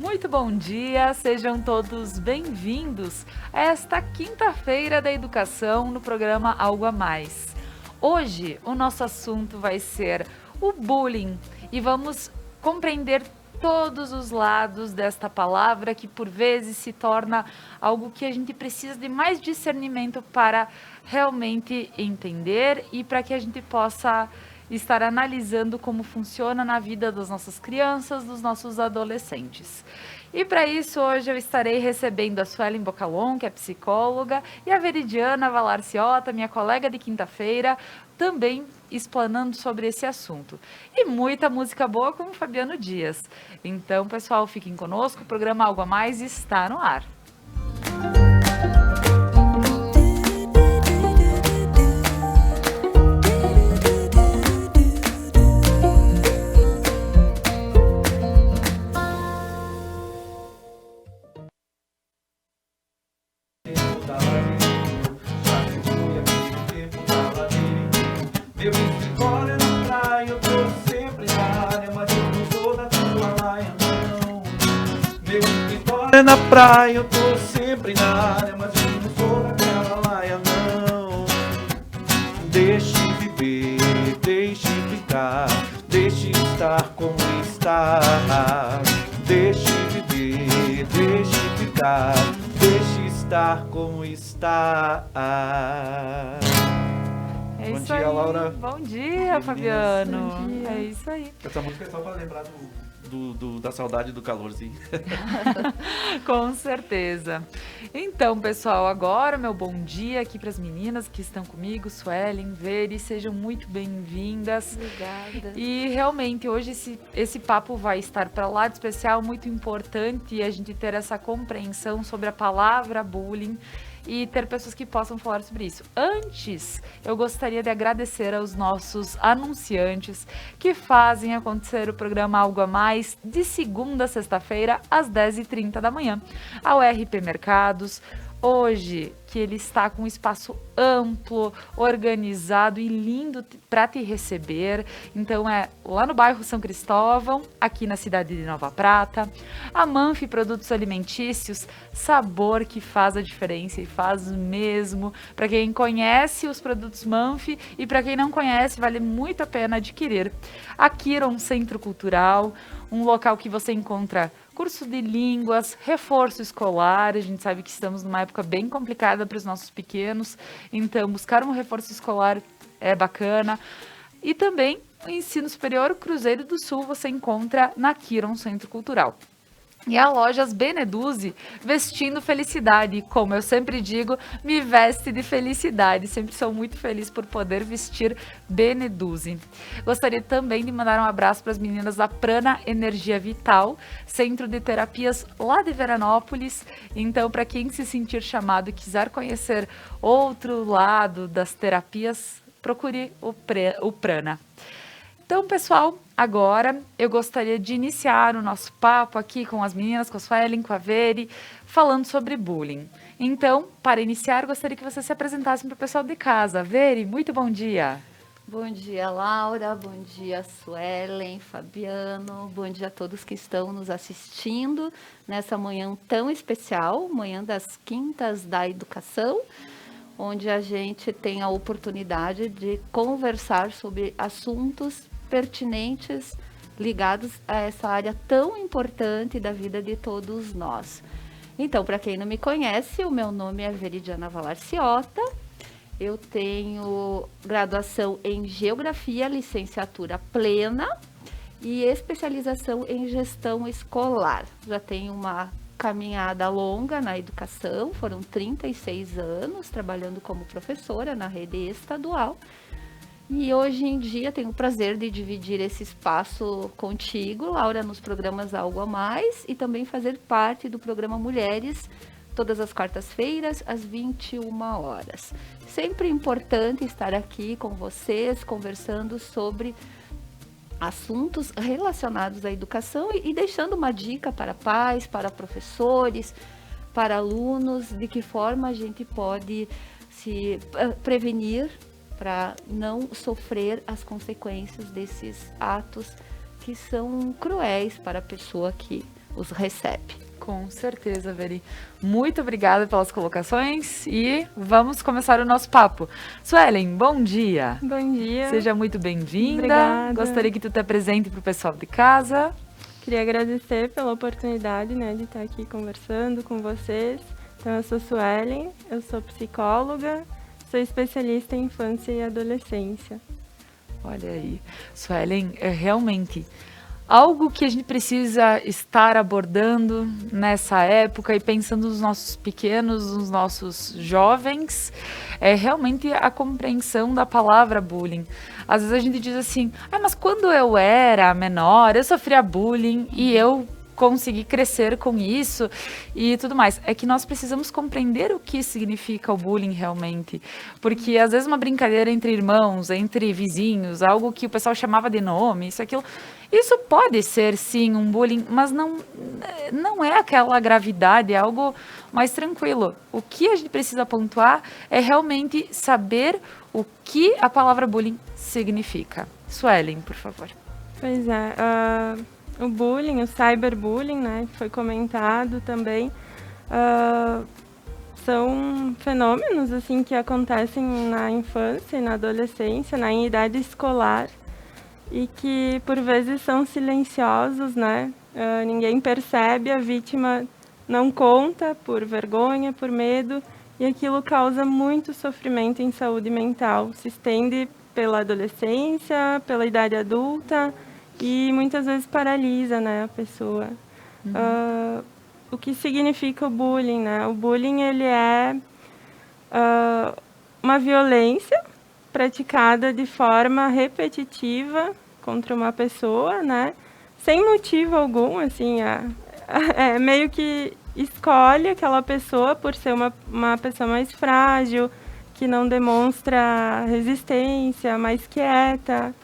Muito bom dia, sejam todos bem-vindos a esta quinta-feira da educação no programa Algo a Mais. Hoje o nosso assunto vai ser o bullying e vamos compreender todos os lados desta palavra que por vezes se torna algo que a gente precisa de mais discernimento para realmente entender e para que a gente possa estar analisando como funciona na vida das nossas crianças, dos nossos adolescentes. E para isso, hoje eu estarei recebendo a Suelen Bocalon, que é psicóloga, e a Veridiana Valarciota, minha colega de quinta-feira, também explanando sobre esse assunto. E muita música boa com o Fabiano Dias. Então, pessoal, fiquem conosco, o programa Algo a Mais está no ar. Na praia eu tô sempre na área, mas eu não sou daquela laia, não. Deixe viver, deixe ficar, deixe estar como está. Deixe viver, deixe ficar, deixe estar como está. É Bom isso dia, aí. Laura. Bom dia, Fabiano. Bom dia. É isso aí. Essa música é só pra lembrar da saudade do calorzinho. Com certeza. Então, pessoal, agora meu bom dia aqui para as meninas que estão comigo, Suelen, Veri, sejam muito bem-vindas. Obrigada. E realmente hoje esse papo vai estar para lá de especial, muito importante a gente ter essa compreensão sobre a palavra bullying e ter pessoas que possam falar sobre isso. Antes, eu gostaria de agradecer aos nossos anunciantes que fazem acontecer o programa Algo a Mais de segunda a sexta-feira às 10h30 da manhã. Ao RP Mercados, hoje que ele está com um espaço amplo, organizado e lindo para te receber. Então é lá no bairro São Cristóvão, aqui na cidade de Nova Prata. A Manfi Produtos Alimentícios, sabor que faz a diferença e faz mesmo. Para quem conhece os produtos Manfi e para quem não conhece, vale muito a pena adquirir. A Kiron Centro Cultural, um local que você encontra curso de línguas, reforço escolar. A gente sabe que estamos numa época bem complicada para os nossos pequenos, então buscar um reforço escolar é bacana. E também o ensino superior, o Cruzeiro do Sul, você encontra na Kiron Centro Cultural. E a Lojas Beneduzzi, vestindo felicidade. Como eu sempre digo, me veste de felicidade. Sempre sou muito feliz por poder vestir Beneduzzi. Gostaria também de mandar um abraço para as meninas da Prana Energia Vital, centro de terapias lá de Veranópolis. Então, para quem se sentir chamado e quiser conhecer outro lado das terapias, procure o Prana. Então, pessoal, agora eu gostaria de iniciar o nosso papo aqui com as meninas, com a Suelen, com a Veri, falando sobre bullying. Então, para iniciar, gostaria que vocês se apresentassem para o pessoal de casa. Veri, muito bom dia. Bom dia, Laura. Bom dia, Suelen, Fabiano. Bom dia a todos que estão nos assistindo nessa manhã tão especial, manhã das quintas da educação, onde a gente tem a oportunidade de conversar sobre assuntos pertinentes ligados a essa área tão importante da vida de todos nós. Então, para quem não me conhece, o meu nome é Veridiana Valarciota. Eu tenho graduação em Geografia, licenciatura plena e especialização em Gestão Escolar. Já tenho uma caminhada longa na educação, foram 36 anos trabalhando como professora na rede estadual. E hoje em dia tenho o prazer de dividir esse espaço contigo, Laura, nos programas Algo a Mais e também fazer parte do programa Mulheres, todas as quartas-feiras, às 21 horas. Sempre importante estar aqui com vocês, conversando sobre assuntos relacionados à educação e deixando uma dica para pais, para professores, para alunos, de que forma a gente pode se prevenir para não sofrer as consequências desses atos que são cruéis para a pessoa que os recebe. Com certeza, Veri. Muito obrigada pelas colocações e vamos começar o nosso papo. Suelen, bom dia. Bom dia. Seja muito bem-vinda. Obrigada. Gostaria que tu te apresente para o pessoal de casa. Queria agradecer pela oportunidade, né, de estar aqui conversando com vocês. Então, eu sou Suelen, eu sou psicóloga, sou especialista em infância e adolescência. Olha aí, Suelen, é realmente algo que a gente precisa estar abordando nessa época e pensando nos nossos pequenos, nos nossos jovens, é realmente a compreensão da palavra bullying. Às vezes a gente diz assim, mas quando eu era menor, eu sofria bullying e eu consegui crescer com isso e tudo mais. É que nós precisamos compreender o que significa o bullying realmente. Porque às vezes uma brincadeira entre irmãos, entre vizinhos, algo que o pessoal chamava de nome, isso, aquilo, isso pode ser sim um bullying, mas não é aquela gravidade, é algo mais tranquilo. O que a gente precisa pontuar é realmente saber o que a palavra bullying significa. Suelen, por favor. Pois é, o bullying, o cyberbullying, né, que foi comentado também, são fenômenos assim que acontecem na infância e na adolescência, em idade escolar, e que por vezes são silenciosos, né? Ninguém percebe, a vítima não conta por vergonha, por medo, e aquilo causa muito sofrimento em saúde mental. Se estende pela adolescência, pela idade adulta, e muitas vezes paralisa, né, a pessoa. O que significa o bullying, né? O bullying, ele é uma violência praticada de forma repetitiva contra uma pessoa, né? Sem motivo algum, assim, meio que escolhe aquela pessoa por ser uma pessoa mais frágil, que não demonstra resistência, mais quieta,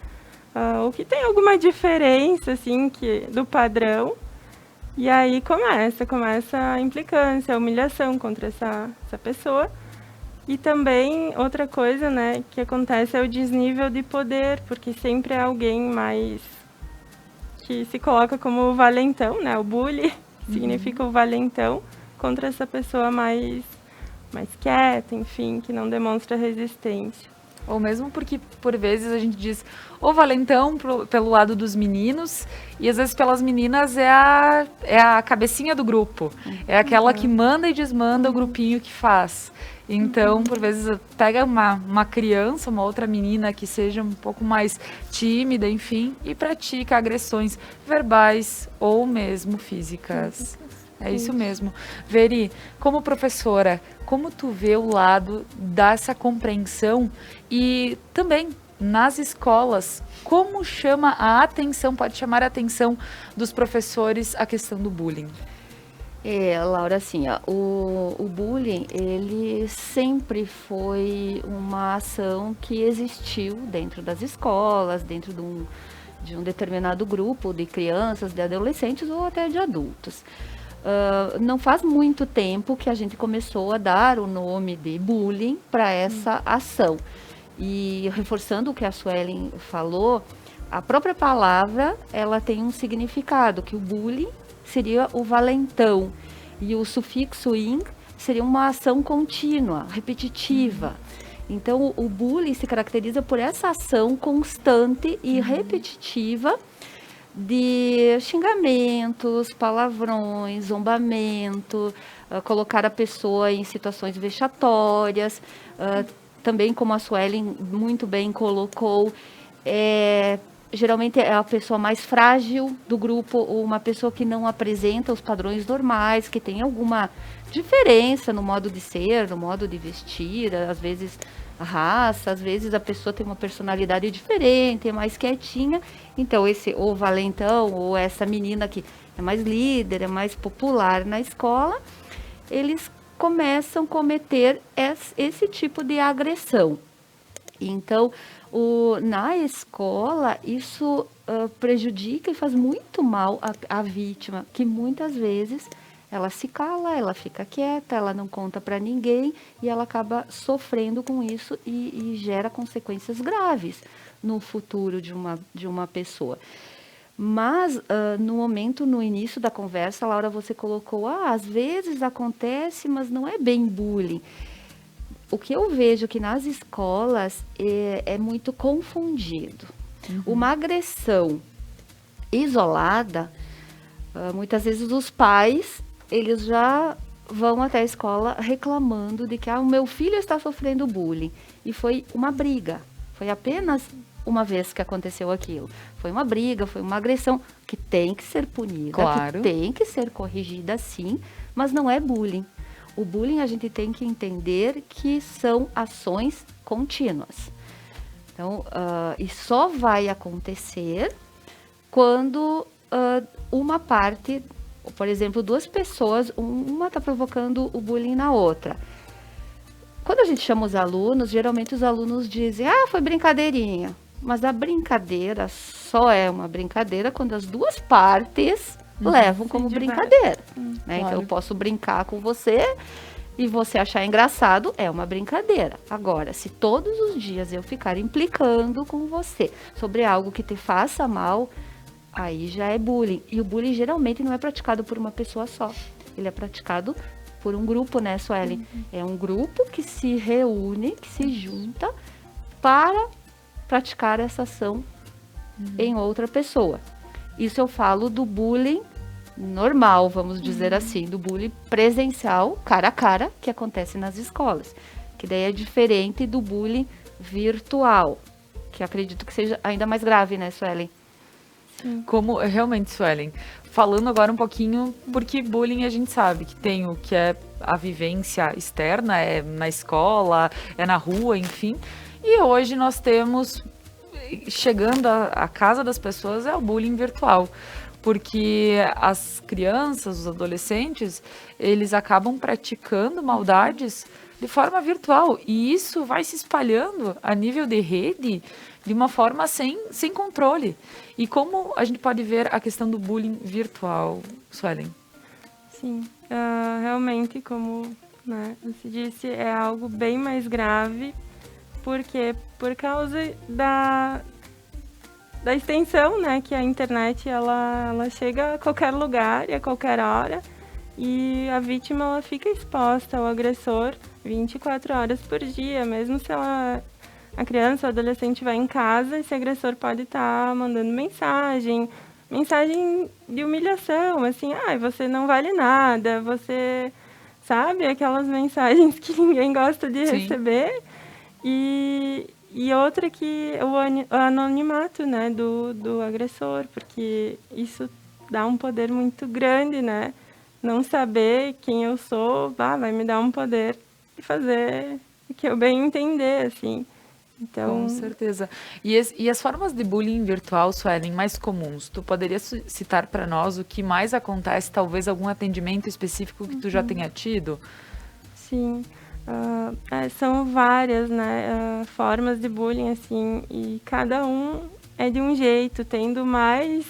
ou que tem alguma diferença, assim, do padrão. E aí começa a implicância, a humilhação contra essa pessoa. E também outra coisa, né, que acontece é o desnível de poder, porque sempre é alguém mais que se coloca como o valentão, né, o bully, que significa o valentão, contra essa pessoa mais quieta, enfim, que não demonstra resistência. Ou mesmo porque, por vezes, a gente diz o valentão pelo lado dos meninos e, às vezes, pelas meninas é a cabecinha do grupo. É aquela que manda e desmanda o grupinho que faz. Então, por vezes, pega uma criança, uma outra menina que seja um pouco mais tímida, enfim, e pratica agressões verbais ou mesmo físicas. É isso mesmo. Veri, como professora, como tu vê o lado dessa compreensão e também nas escolas, como chama a atenção, pode chamar a atenção dos professores a questão do bullying? Laura, assim, o bullying, ele sempre foi uma ação que existiu dentro das escolas, dentro de um determinado grupo de crianças, de adolescentes ou até de adultos. Não faz muito tempo que a gente começou a dar o nome de bullying para essa ação. E reforçando o que a Suelen falou, a própria palavra, ela tem um significado, que o bullying seria o valentão e o sufixo "ing" seria uma ação contínua, repetitiva. Então, o bullying se caracteriza por essa ação constante e repetitiva de xingamentos, palavrões, zombamento, colocar a pessoa em situações vexatórias, também como a Suelen muito bem colocou, geralmente é a pessoa mais frágil do grupo, ou uma pessoa que não apresenta os padrões normais, que tem alguma diferença no modo de ser, no modo de vestir, às vezes a raça, às vezes a pessoa tem uma personalidade diferente, é mais quietinha. Então, ou valentão, ou essa menina que é mais líder, é mais popular na escola, eles começam a cometer esse tipo de agressão. Então, na escola, isso prejudica e faz muito mal à vítima, que muitas vezes ela se cala, ela fica quieta, ela não conta para ninguém e ela acaba sofrendo com isso e gera consequências graves no futuro de uma pessoa. Mas, no início da conversa, Laura, você colocou, às vezes acontece, mas não é bem bullying. O que eu vejo que nas escolas é muito confundido. Uma agressão isolada, muitas vezes os pais, eles já vão até a escola reclamando de que o meu filho está sofrendo bullying. E foi uma briga, foi apenas uma vez que aconteceu aquilo. Foi uma briga, foi uma agressão que tem que ser punida, Claro. que tem que ser corrigida sim, mas não é bullying. O bullying a gente tem que entender que são ações contínuas. Então, e só vai acontecer quando uma parte, por exemplo, duas pessoas, uma está provocando o bullying na outra. Quando a gente chama os alunos, geralmente os alunos dizem, foi brincadeirinha. Mas a brincadeira só é uma brincadeira quando as duas partes levam como brincadeira. Né? Então, eu posso brincar com você e você achar engraçado, é uma brincadeira. Agora, se todos os dias eu ficar implicando com você sobre algo que te faça mal, aí já é bullying. E o bullying geralmente não é praticado por uma pessoa só. Ele é praticado por um grupo, né, Suelen? É um grupo que se reúne, que se junta para praticar essa ação em outra pessoa. Isso eu falo do bullying normal, vamos dizer assim, do bullying presencial, cara a cara, que acontece nas escolas. Que daí é diferente do bullying virtual, que acredito que seja ainda mais grave, né, Suelen? Como realmente, Suelen, falando agora um pouquinho, porque bullying a gente sabe que tem o que é a vivência externa, é na escola, é na rua, enfim. E hoje nós temos, chegando à casa das pessoas, é o bullying virtual. Porque as crianças, os adolescentes, eles acabam praticando maldades de forma virtual. E isso vai se espalhando a nível de rede de uma forma sem controle. E como a gente pode ver a questão do bullying virtual, Suelen? Sim, realmente, como você disse, é algo bem mais grave, porque por causa da extensão, né, que a internet ela chega a qualquer lugar e a qualquer hora, e a vítima ela fica exposta ao agressor 24 horas por dia, mesmo se a criança ou adolescente vai em casa, esse agressor pode estar mandando mensagem de humilhação, assim, você não vale nada, você sabe, aquelas mensagens que ninguém gosta de receber. E outra que o anonimato, né, do agressor, porque isso dá um poder muito grande, né? Não saber quem eu sou, vai me dar um poder de fazer o que eu bem entender, assim. Então... Com certeza. E as formas de bullying virtual, Suelen, mais comuns? Tu poderia citar para nós o que mais acontece, talvez algum atendimento específico que tu já tenha tido? Sim. São várias, né, formas de bullying, assim, e cada um é de um jeito, tem do mais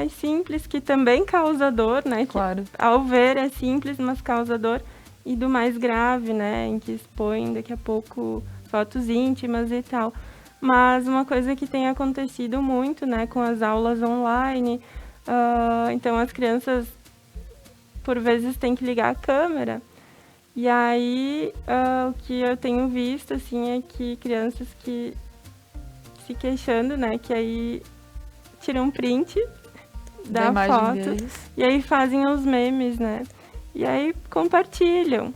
simples, que também causa dor, né, Claro. Que, ao ver é simples, mas causa dor, e do mais grave, né, em que expõe daqui a pouco fotos íntimas e tal. Mas uma coisa que tem acontecido muito, né, com as aulas online, então as crianças, por vezes, têm que ligar a câmera. E aí, o que eu tenho visto, assim, é que crianças que se queixando, né, que aí tiram um print da foto deles. E aí fazem os memes, né, e aí compartilham.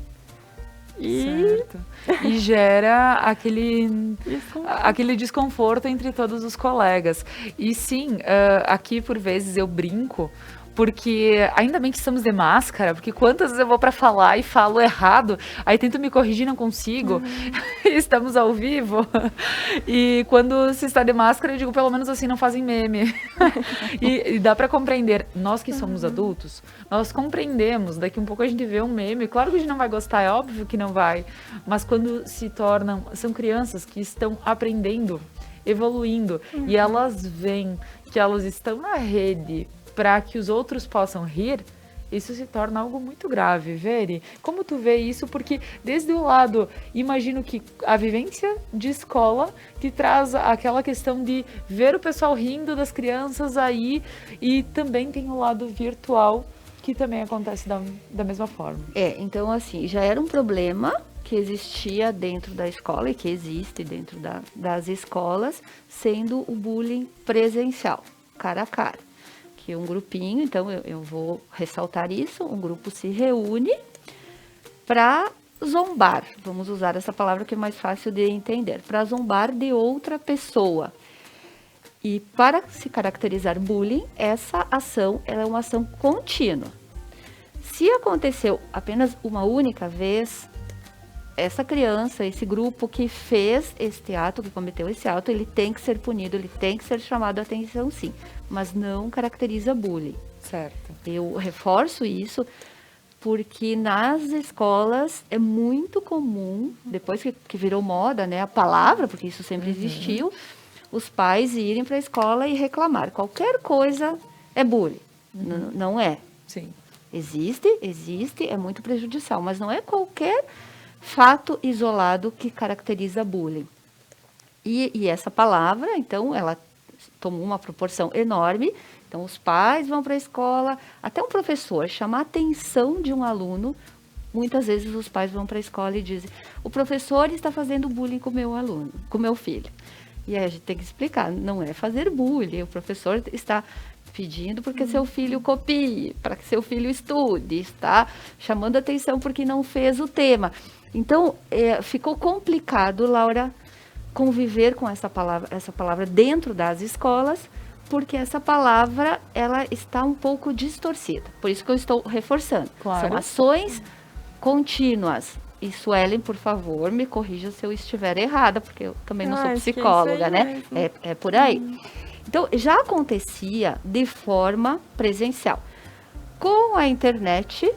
Certo. E gera aquele desconforto entre todos os colegas. E sim, aqui por vezes eu brinco, porque ainda bem que estamos de máscara, porque quantas vezes eu vou para falar e falo errado, aí tento me corrigir, não consigo, estamos ao vivo, e quando se está de máscara, eu digo, pelo menos assim não fazem meme. E dá para compreender, nós que somos adultos, nós compreendemos, daqui um pouco a gente vê um meme, claro que a gente não vai gostar, é óbvio que não vai, mas quando são crianças que estão aprendendo, evoluindo, e elas veem que elas estão na rede, para que os outros possam rir, isso se torna algo muito grave, Veri. Como tu vê isso? Porque desde o lado, imagino que a vivência de escola te traz aquela questão de ver o pessoal rindo das crianças aí, e também tem o lado virtual, que também acontece da mesma forma. Então assim, já era um problema que existia dentro da escola e que existe dentro das escolas, sendo o bullying presencial, cara a cara. Que um grupinho, então eu vou ressaltar isso, um grupo se reúne para zombar, vamos usar essa palavra que é mais fácil de entender, para zombar de outra pessoa. E para se caracterizar bullying, essa ação ela é uma ação contínua. Se aconteceu apenas uma única vez, essa criança, esse grupo que fez este ato, que cometeu esse ato, ele tem que ser punido, ele tem que ser chamado a atenção, sim. Mas não caracteriza bullying. Certo. Eu reforço isso porque nas escolas é muito comum, depois que virou moda, né, a palavra, porque isso sempre existiu, os pais irem para a escola e reclamar. Qualquer coisa é bullying. Não é. Sim. Existe, é muito prejudicial, mas não é qualquer fato isolado que caracteriza bullying. E essa palavra, então, ela tomou uma proporção enorme. Então, os pais vão para a escola, até um professor chamar a atenção de um aluno. Muitas vezes os pais vão para a escola e dizem: o professor está fazendo bullying com o meu aluno, com o meu filho. E aí a gente tem que explicar, não é fazer bullying, o professor está pedindo porque seu filho copie, para que seu filho estude, está chamando atenção porque não fez o tema. Então, ficou complicado, Laura, conviver com essa palavra dentro das escolas, porque essa palavra ela está um pouco distorcida. Por isso que eu estou reforçando. Claro. São ações contínuas. E Suelen, por favor, me corrija se eu estiver errada, porque eu também não sou psicóloga, né? É por aí. Então, já acontecia de forma presencial. Com a internet,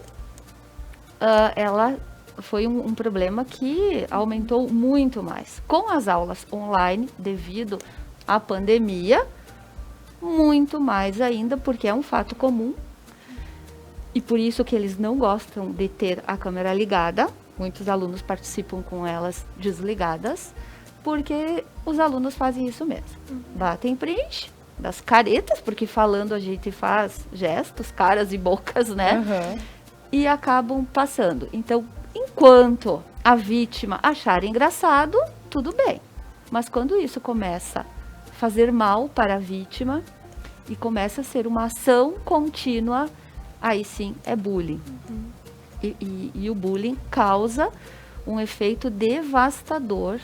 ela foi um problema que aumentou muito mais. Com as aulas online, devido à pandemia, muito mais ainda, porque é um fato comum. E por isso que eles não gostam de ter a câmera ligada. Muitos alunos participam com elas desligadas, porque os alunos fazem isso mesmo. Batem print das caretas, porque falando a gente faz gestos, caras e bocas, né? E acabam passando. Então, enquanto a vítima achar engraçado, tudo bem. Mas quando isso começa a fazer mal para a vítima e começa a ser uma ação contínua, aí sim é bullying. E o bullying causa um efeito devastador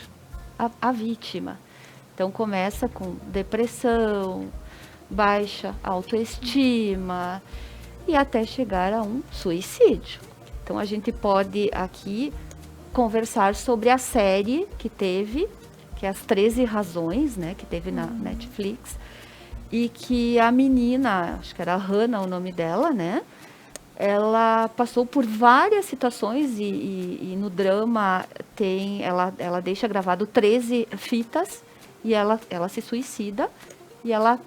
à vítima. Então começa com depressão, baixa autoestima e até chegar a um suicídio. Então a gente pode aqui conversar sobre a série que teve, que é As 13 Razões, né, que teve na Netflix, e que a menina, acho que era a Hannah o nome dela, né? Ela passou por várias situações e no drama ela deixa gravado 13 fitas e ela se suicida e ela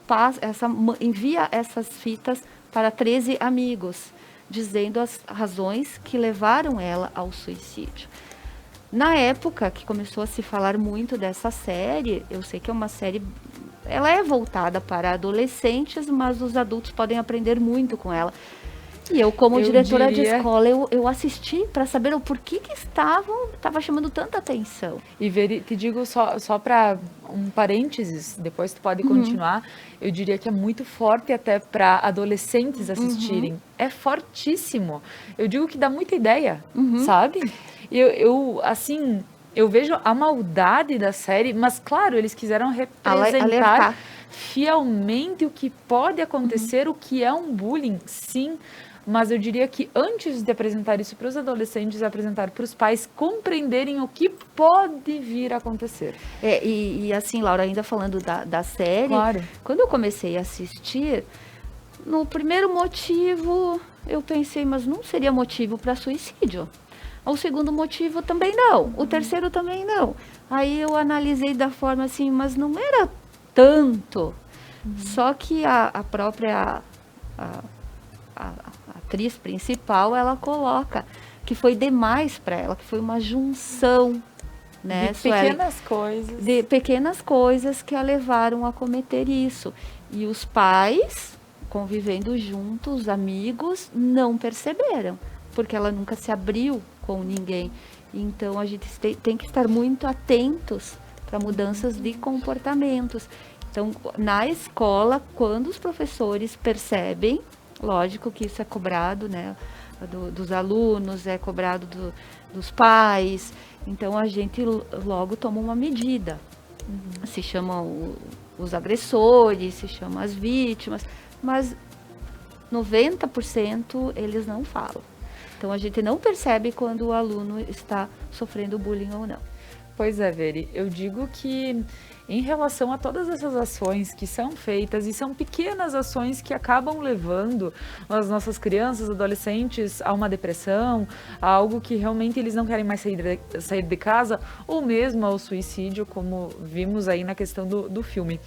envia essas fitas para 13 amigos, dizendo as razões que levaram ela ao suicídio. Na época que começou a se falar muito dessa série, eu sei que é uma série, ela é voltada para adolescentes, mas os adultos podem aprender muito com ela. E eu, como diretora de escola, eu assisti para saber o porquê que estava chamando tanta atenção. E te digo só para um parênteses, depois tu pode continuar, eu diria que é muito forte até para adolescentes assistirem. É fortíssimo. Eu digo que dá muita ideia, sabe? Eu vejo a maldade da série, mas claro, eles quiseram representar fielmente o que pode acontecer, o que é um bullying, sim. Mas eu diria que antes de apresentar isso para os adolescentes, apresentar para os pais compreenderem o que pode vir a acontecer. E assim, Laura, ainda falando da série, claro. Quando eu comecei a assistir, no primeiro motivo, eu pensei, mas não seria motivo para suicídio. O segundo motivo também não, o terceiro também não. Aí eu analisei da forma assim, mas não era tanto. Só que a própria a atriz principal, ela coloca que foi demais para ela, que foi uma junção, né, De Suelen? pequenas coisas. De pequenas coisas que a levaram a cometer isso. E os pais, convivendo juntos, os amigos, não perceberam, porque ela nunca se abriu com ninguém. Então, a gente tem que estar muito atentos para mudanças de comportamentos. Então, na escola, quando os professores percebem, lógico que isso é cobrado, né, dos alunos, é cobrado dos pais, então a gente logo toma uma medida. Se chamam os agressores, se chamam as vítimas, mas 90% eles não falam. Então a gente não percebe quando o aluno está sofrendo bullying ou não. Pois é, Veri, eu digo que em relação a todas essas ações que são feitas, e são pequenas ações que acabam levando as nossas crianças, adolescentes a uma depressão, a algo que realmente eles não querem mais sair de casa, ou mesmo ao suicídio, como vimos aí na questão do filme.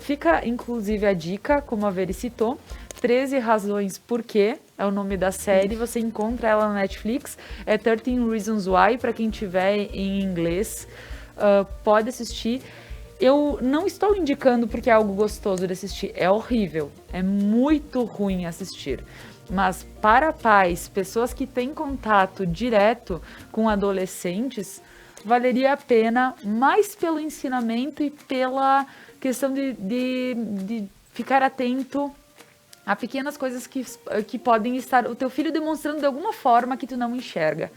Fica, inclusive, a dica, como a Veri citou, 13 Razões Por Quê, é o nome da série, você encontra ela na Netflix, é 13 Reasons Why, para quem tiver em inglês, pode assistir. Eu não estou indicando porque é algo gostoso de assistir, é horrível, é muito ruim assistir. Mas para pais, pessoas que têm contato direto com adolescentes, valeria a pena mais pelo ensinamento e pela questão de ficar atento a pequenas coisas que podem estar o teu filho demonstrando de alguma forma que tu não enxerga.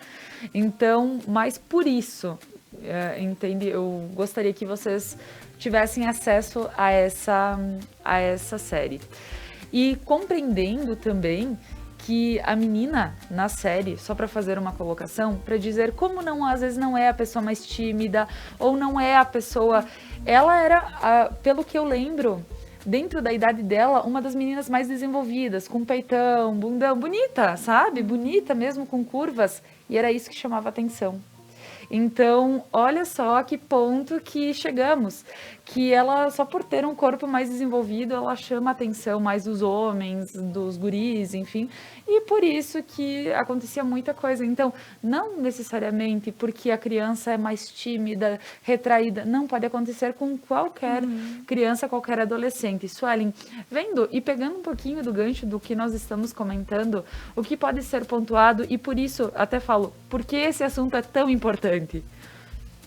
Então, mas por isso, entende? Eu gostaria que vocês tivessem acesso a essa série. E compreendendo também que a menina na série, só para fazer uma colocação, para dizer como não, às vezes não é a pessoa mais tímida, ou não é a pessoa... Ela era, pelo que eu lembro, dentro da idade dela, uma das meninas mais desenvolvidas, com peitão, bundão, bonita, sabe? Bonita mesmo, com curvas. E era isso que chamava atenção. Então, olha só a que ponto que chegamos, que ela, só por ter um corpo mais desenvolvido, ela chama a atenção mais dos homens, dos guris, enfim, e por isso que acontecia muita coisa. Então, não necessariamente porque a criança é mais tímida, retraída, não pode acontecer com qualquer criança, qualquer adolescente. Suelen, vendo e pegando um pouquinho do gancho do que nós estamos comentando, o que pode ser pontuado, e por isso até falo, por que esse assunto é tão importante?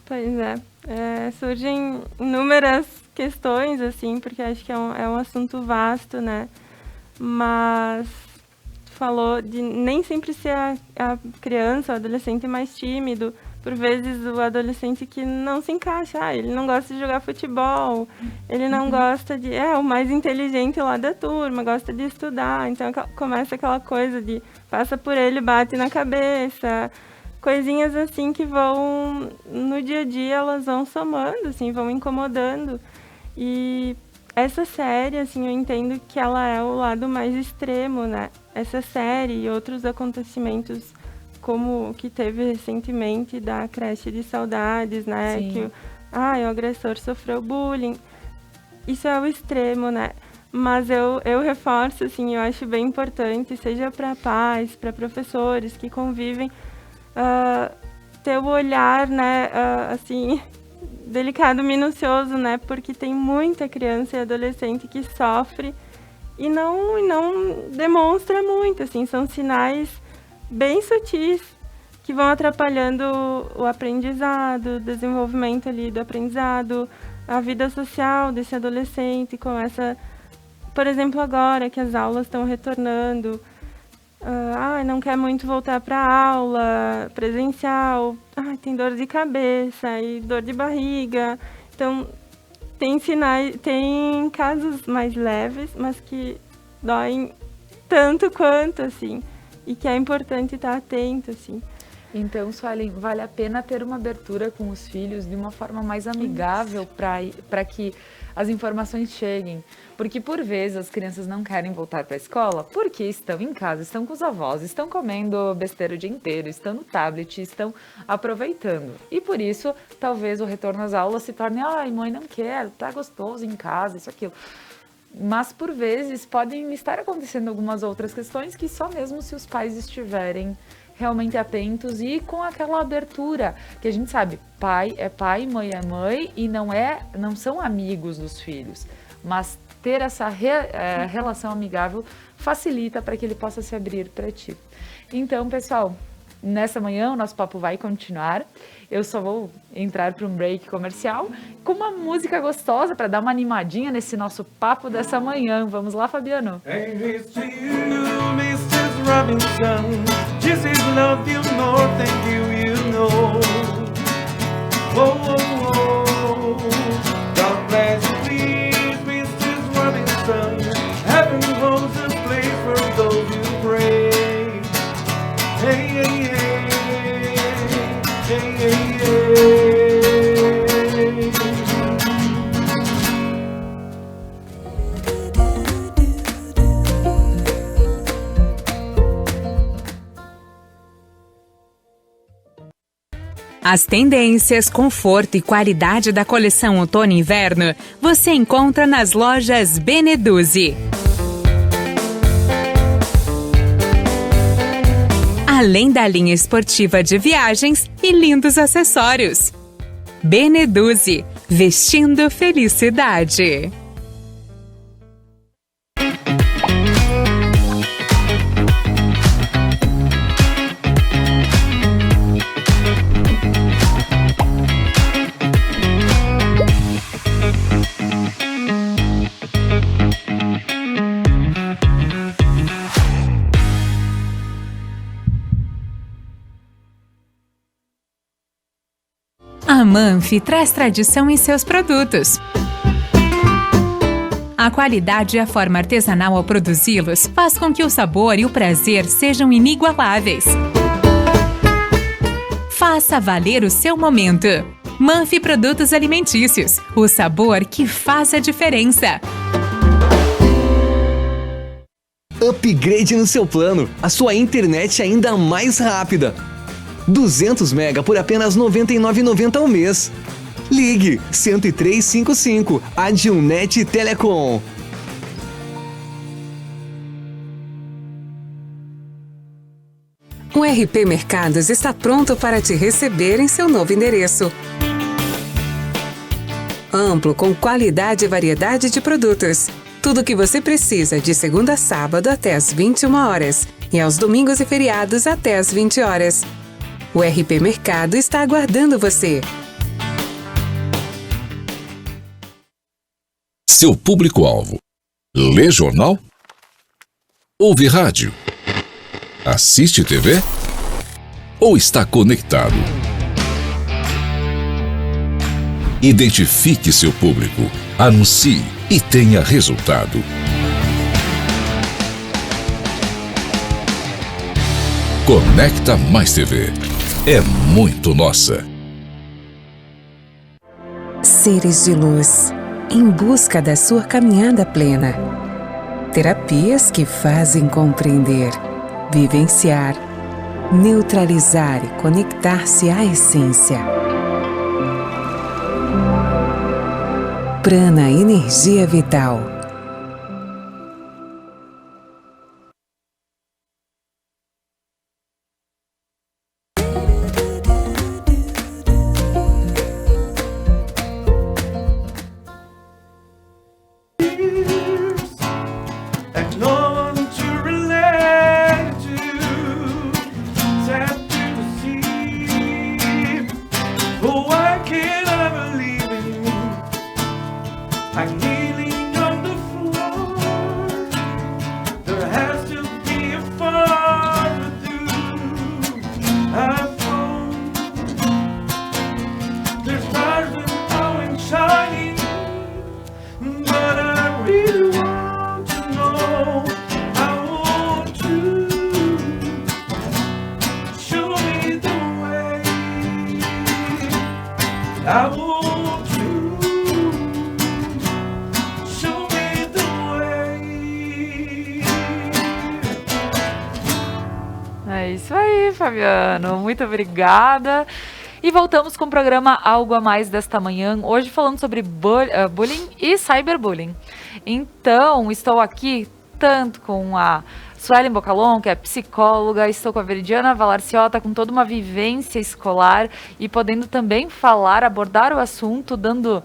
Pois é, surgem inúmeras questões, assim, porque acho que é um assunto vasto, né? Mas falou de nem sempre ser a criança, o adolescente mais tímido, por vezes o adolescente que não se encaixa, ele não gosta de jogar futebol, ele não gosta de... É o mais inteligente lá da turma, gosta de estudar, então começa aquela coisa de passa por ele, bate na cabeça... Coisinhas assim que vão, no dia a dia, elas vão somando, assim, vão incomodando. E essa série, assim, eu entendo que ela é o lado mais extremo, né? Essa série e outros acontecimentos, como o que teve recentemente da creche de saudades, né? Sim. Que o agressor sofreu bullying. Isso é o extremo, né? Mas eu reforço, assim, eu acho bem importante, seja para pais, para professores que convivem, ter o olhar, né, assim, delicado, minucioso, né, porque tem muita criança e adolescente que sofre e não demonstra muito, assim, são sinais bem sutis que vão atrapalhando o aprendizado, o desenvolvimento ali do aprendizado, a vida social desse adolescente. Começa, por exemplo, agora que as aulas estão retornando, não quer muito voltar para a aula presencial, tem dor de cabeça e dor de barriga. Então, tem casos mais leves, mas que doem tanto quanto, assim, e que é importante estar atento, assim. Então, Suelen, vale a pena ter uma abertura com os filhos de uma forma mais amigável para que as informações cheguem. Porque, por vezes, as crianças não querem voltar para a escola porque estão em casa, estão com os avós, estão comendo besteira o dia inteiro, estão no tablet, estão aproveitando. E, por isso, talvez o retorno às aulas se torne, mãe, não quero, tá gostoso em casa, isso, aquilo. mas por vezes podem estar acontecendo algumas outras questões que só mesmo se os pais estiverem realmente atentos e com aquela abertura, que a gente sabe, pai é pai, mãe é mãe, e não são amigos dos filhos, mas ter essa relação amigável facilita para que ele possa se abrir para ti. Então, pessoal, nessa manhã o nosso papo vai continuar. Eu só vou entrar para um break comercial com uma música gostosa para dar uma animadinha nesse nosso papo dessa manhã. Vamos lá, Fabiano? Hey, here's to you, Mrs. Robinson. Jesus love you more than you know. Whoa, whoa, whoa. God bless you, please, Mrs. Robinson. Heaven holds a place for those who pray. Hey, hey, hey. Hey, hey, hey. As tendências, conforto e qualidade da coleção outono e inverno você encontra nas lojas Beneduzzi. Além da linha esportiva de viagens e lindos acessórios. Beneduzzi, vestindo felicidade. A Manfi traz tradição em seus produtos. A qualidade e a forma artesanal ao produzi-los faz com que o sabor e o prazer sejam inigualáveis. Faça valer o seu momento. Manfi Produtos Alimentícios, o sabor que faz a diferença. Upgrade no seu plano, a sua internet ainda mais rápida. 200 mega por apenas R$ 99,90 ao mês. Ligue 10355, Adilnet Telecom. O RP Mercados está pronto para te receber em seu novo endereço. Amplo, com qualidade e variedade de produtos. Tudo o que você precisa de segunda a sábado até às 21 horas e aos domingos e feriados até às 20 horas. O RP Mercado está aguardando você. Seu público-alvo: lê jornal? Ouve rádio? Assiste TV? Ou está conectado? Identifique seu público, anuncie e tenha resultado. Conecta Mais TV. É muito nossa. Seres de luz, em busca da sua caminhada plena. Terapias que fazem compreender, vivenciar, neutralizar e conectar-se à essência. Prana Energia Vital. É isso aí, Fabiano. Muito obrigada. E voltamos com o programa Algo a Mais desta manhã, hoje falando sobre bullying e cyberbullying. Então, estou aqui tanto com a Suelen Bocalon, que é psicóloga, estou com a Veridiana Valarciota, com toda uma vivência escolar e podendo também abordar o assunto, dando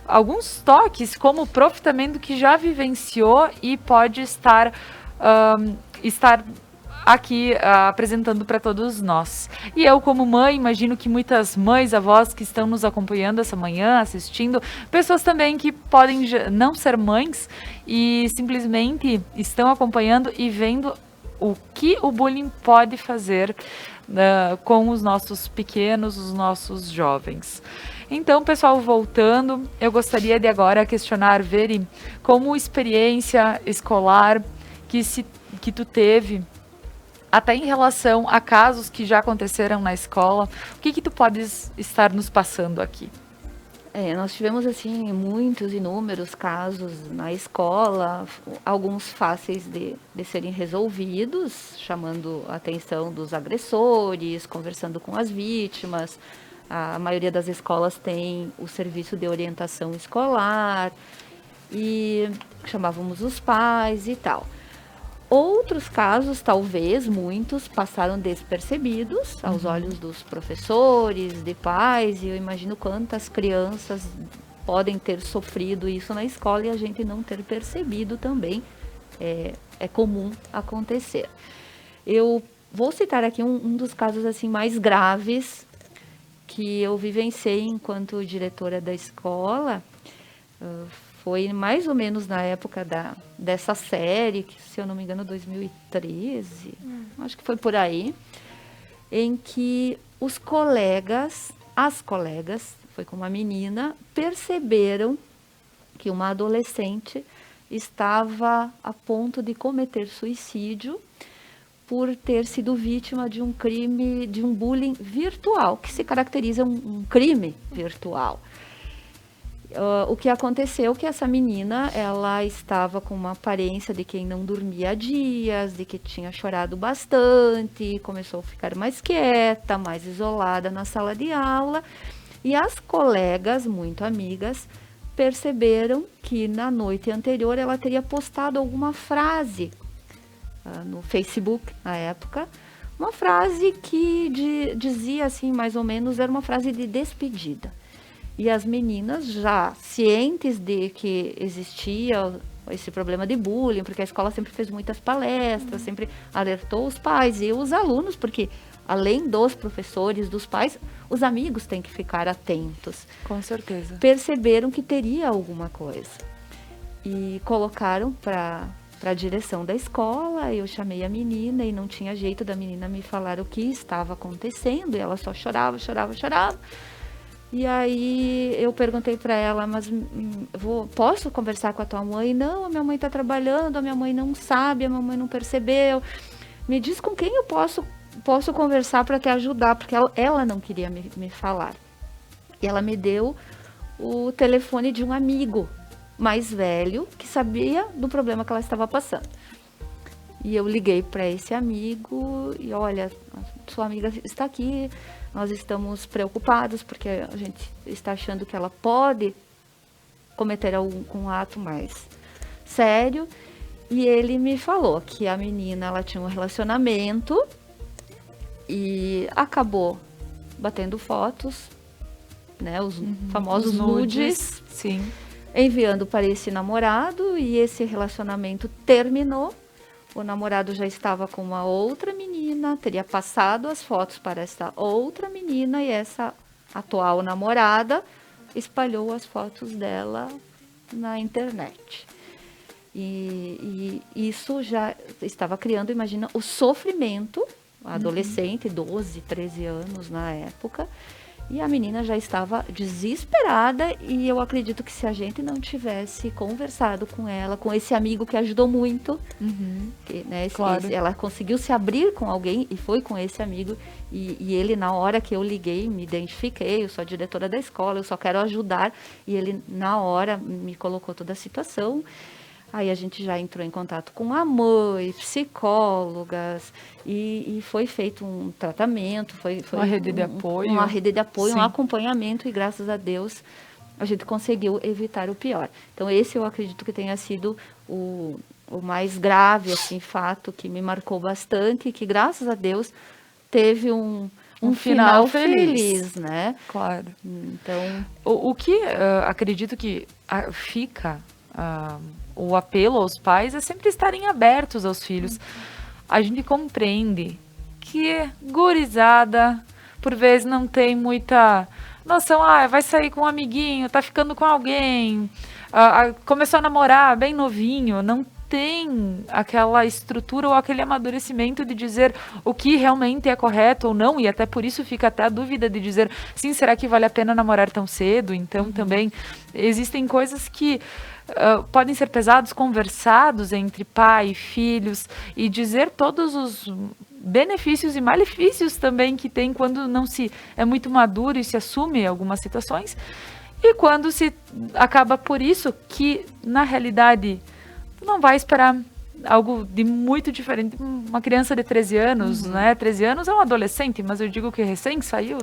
alguns toques como prof também do que já vivenciou e pode estar aqui apresentando para todos nós. E eu, como mãe, imagino que muitas mães, avós que estão nos acompanhando essa manhã, assistindo, pessoas também que podem não ser mães e simplesmente estão acompanhando e vendo o que o bullying pode fazer com os nossos pequenos, os nossos jovens. Então, pessoal, voltando, eu gostaria de agora questionar, Veri, como experiência escolar que tu teve, até em relação a casos que já aconteceram na escola, o que tu podes estar nos passando aqui? Nós tivemos, assim, muitos, inúmeros casos na escola, alguns fáceis de serem resolvidos, chamando a atenção dos agressores, conversando com as vítimas. A maioria das escolas tem o serviço de orientação escolar e chamávamos os pais e tal. Outros casos, talvez muitos, passaram despercebidos aos olhos dos professores, de pais, e eu imagino quantas crianças podem ter sofrido isso na escola e a gente não ter percebido também. É comum acontecer. Eu vou citar aqui um dos casos assim mais graves que eu vivenciei enquanto diretora da escola. Foi mais ou menos na época dessa série, que, se eu não me engano, 2013, acho que foi por aí, em que as colegas, foi com uma menina, perceberam que uma adolescente estava a ponto de cometer suicídio por ter sido vítima de um crime, de um bullying virtual, que se caracteriza um crime virtual. O que aconteceu é que essa menina, ela estava com uma aparência de quem não dormia há dias, de que tinha chorado bastante, começou a ficar mais quieta, mais isolada na sala de aula, e as colegas, muito amigas, perceberam que na noite anterior ela teria postado alguma frase no Facebook, na época, uma frase que dizia assim, mais ou menos, era uma frase de despedida. E as meninas, já cientes de que existia esse problema de bullying, porque a escola sempre fez muitas palestras, sempre alertou os pais e os alunos, porque além dos professores, dos pais, os amigos têm que ficar atentos. Com certeza. Perceberam que teria alguma coisa. E colocaram para a direção da escola, eu chamei a menina e não tinha jeito da menina me falar o que estava acontecendo, e ela só chorava. E aí eu perguntei para ela, mas posso conversar com a tua mãe? Não, a minha mãe está trabalhando, a minha mãe não sabe, a minha mãe não percebeu. Me diz com quem eu posso conversar para te ajudar, porque ela não queria me falar. E ela me deu o telefone de um amigo mais velho que sabia do problema que ela estava passando. E eu liguei para esse amigo e, olha, sua amiga está aqui, nós estamos preocupados porque a gente está achando que ela pode cometer algum ato mais sério. E ele me falou que a menina, ela tinha um relacionamento e acabou batendo fotos, né, os famosos nudes, sim, enviando para esse namorado, e esse relacionamento terminou. O namorado já estava com uma outra menina, teria passado as fotos para essa outra menina, e essa atual namorada espalhou as fotos dela na internet. E isso já estava criando, imagina, o sofrimento, adolescente, 12, 13 anos na época, e a menina já estava desesperada, e eu acredito que se a gente não tivesse conversado com ela, com esse amigo que ajudou muito, que, né, claro. ela conseguiu se abrir com alguém e foi com esse amigo, e ele, na hora que eu liguei, me identifiquei, eu sou a diretora da escola, eu só quero ajudar, e ele na hora me colocou toda a situação. Aí a gente já entrou em contato com a mãe, psicólogas, e foi feito um tratamento, foi Uma rede de apoio. Uma rede de apoio, Sim. um acompanhamento, e graças a Deus a gente conseguiu evitar o pior. Então esse eu acredito que tenha sido o mais grave, assim, fato que me marcou bastante, e que graças a Deus teve um final feliz, né? Claro. Então, O que acredito que fica o apelo aos pais é sempre estarem abertos aos filhos. A gente compreende que gurizada, por vezes, não tem muita noção. Vai sair com um amiguinho, tá ficando com alguém, começou a namorar bem novinho, não tem aquela estrutura ou aquele amadurecimento de dizer o que realmente é correto ou não, e até por isso fica até a dúvida de dizer, sim, será que vale a pena namorar tão cedo? Então também existem coisas que podem ser pesados, conversados entre pai e filhos, e dizer todos os benefícios e malefícios também que tem quando não se é muito maduro e se assume algumas situações, e quando se acaba por isso que, na realidade, não vai esperar algo de muito diferente. Uma criança de 13 anos, né? 13 anos é um adolescente, mas eu digo que recém saiu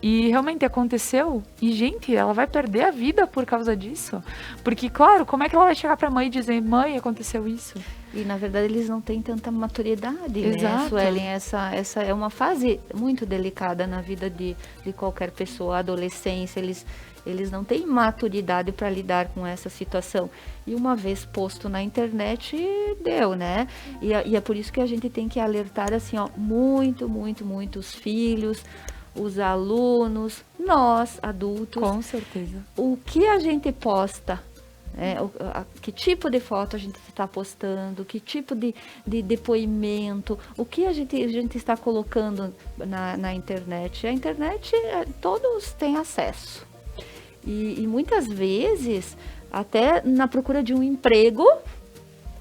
e realmente aconteceu. E, gente, ela vai perder a vida por causa disso. Porque, claro, como é que ela vai chegar pra mãe e dizer, mãe, aconteceu isso? e na verdade eles não têm tanta maturidade, Exato. né, Suelen? Essa é uma fase muito delicada na vida de qualquer pessoa, a adolescência, eles não têm maturidade para lidar com essa situação. E uma vez posto na internet, deu, né? E é por isso que a gente tem que alertar, assim, ó, muito os filhos, os alunos, nós, adultos. Com certeza. O que a gente posta, né? Que tipo de foto a gente está postando, que tipo de depoimento, o que a gente está colocando na internet. A internet, todos têm acesso. E muitas vezes, até na procura de um emprego,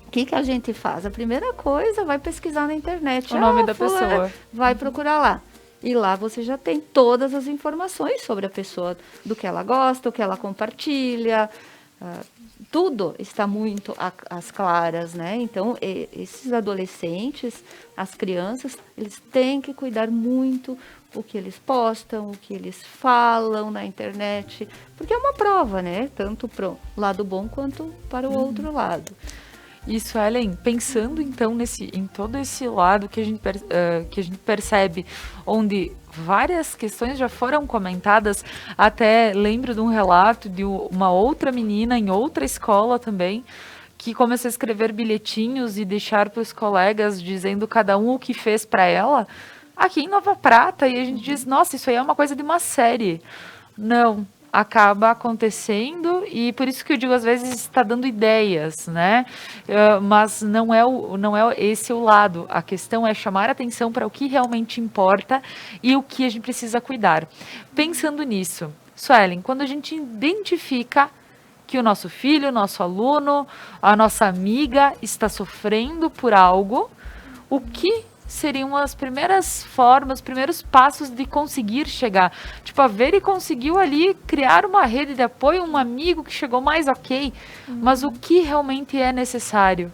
o que a gente faz? A primeira coisa, vai pesquisar na internet. O nome da pessoa. Vai procurar lá. E lá você já tem todas as informações sobre a pessoa, do que ela gosta, o que ela compartilha, tudo está muito às claras, né? Então, esses adolescentes, as crianças, eles têm que cuidar muito o que eles postam, o que eles falam na internet, porque é uma prova, né? Tanto para o lado bom quanto para o outro lado. Isso, Ellen, pensando então em todo esse lado que a gente percebe, onde várias questões já foram comentadas, até lembro de um relato de uma outra menina em outra escola também, que começou a escrever bilhetinhos e deixar para os colegas dizendo cada um o que fez para ela, aqui em Nova Prata, e a gente diz, nossa, isso aí é uma coisa de uma série. Não. Acaba acontecendo, e por isso que eu digo, às vezes está dando ideias, né? Mas não é esse o lado. A questão é chamar a atenção para o que realmente importa e o que a gente precisa cuidar. Pensando nisso, Suelen, quando a gente identifica que o nosso filho, o nosso aluno, a nossa amiga está sofrendo por algo, o que seriam as primeiras formas, os primeiros passos de conseguir chegar? Tipo, a Veri conseguiu ali criar uma rede de apoio, um amigo que chegou mais ok, mas o que realmente é necessário?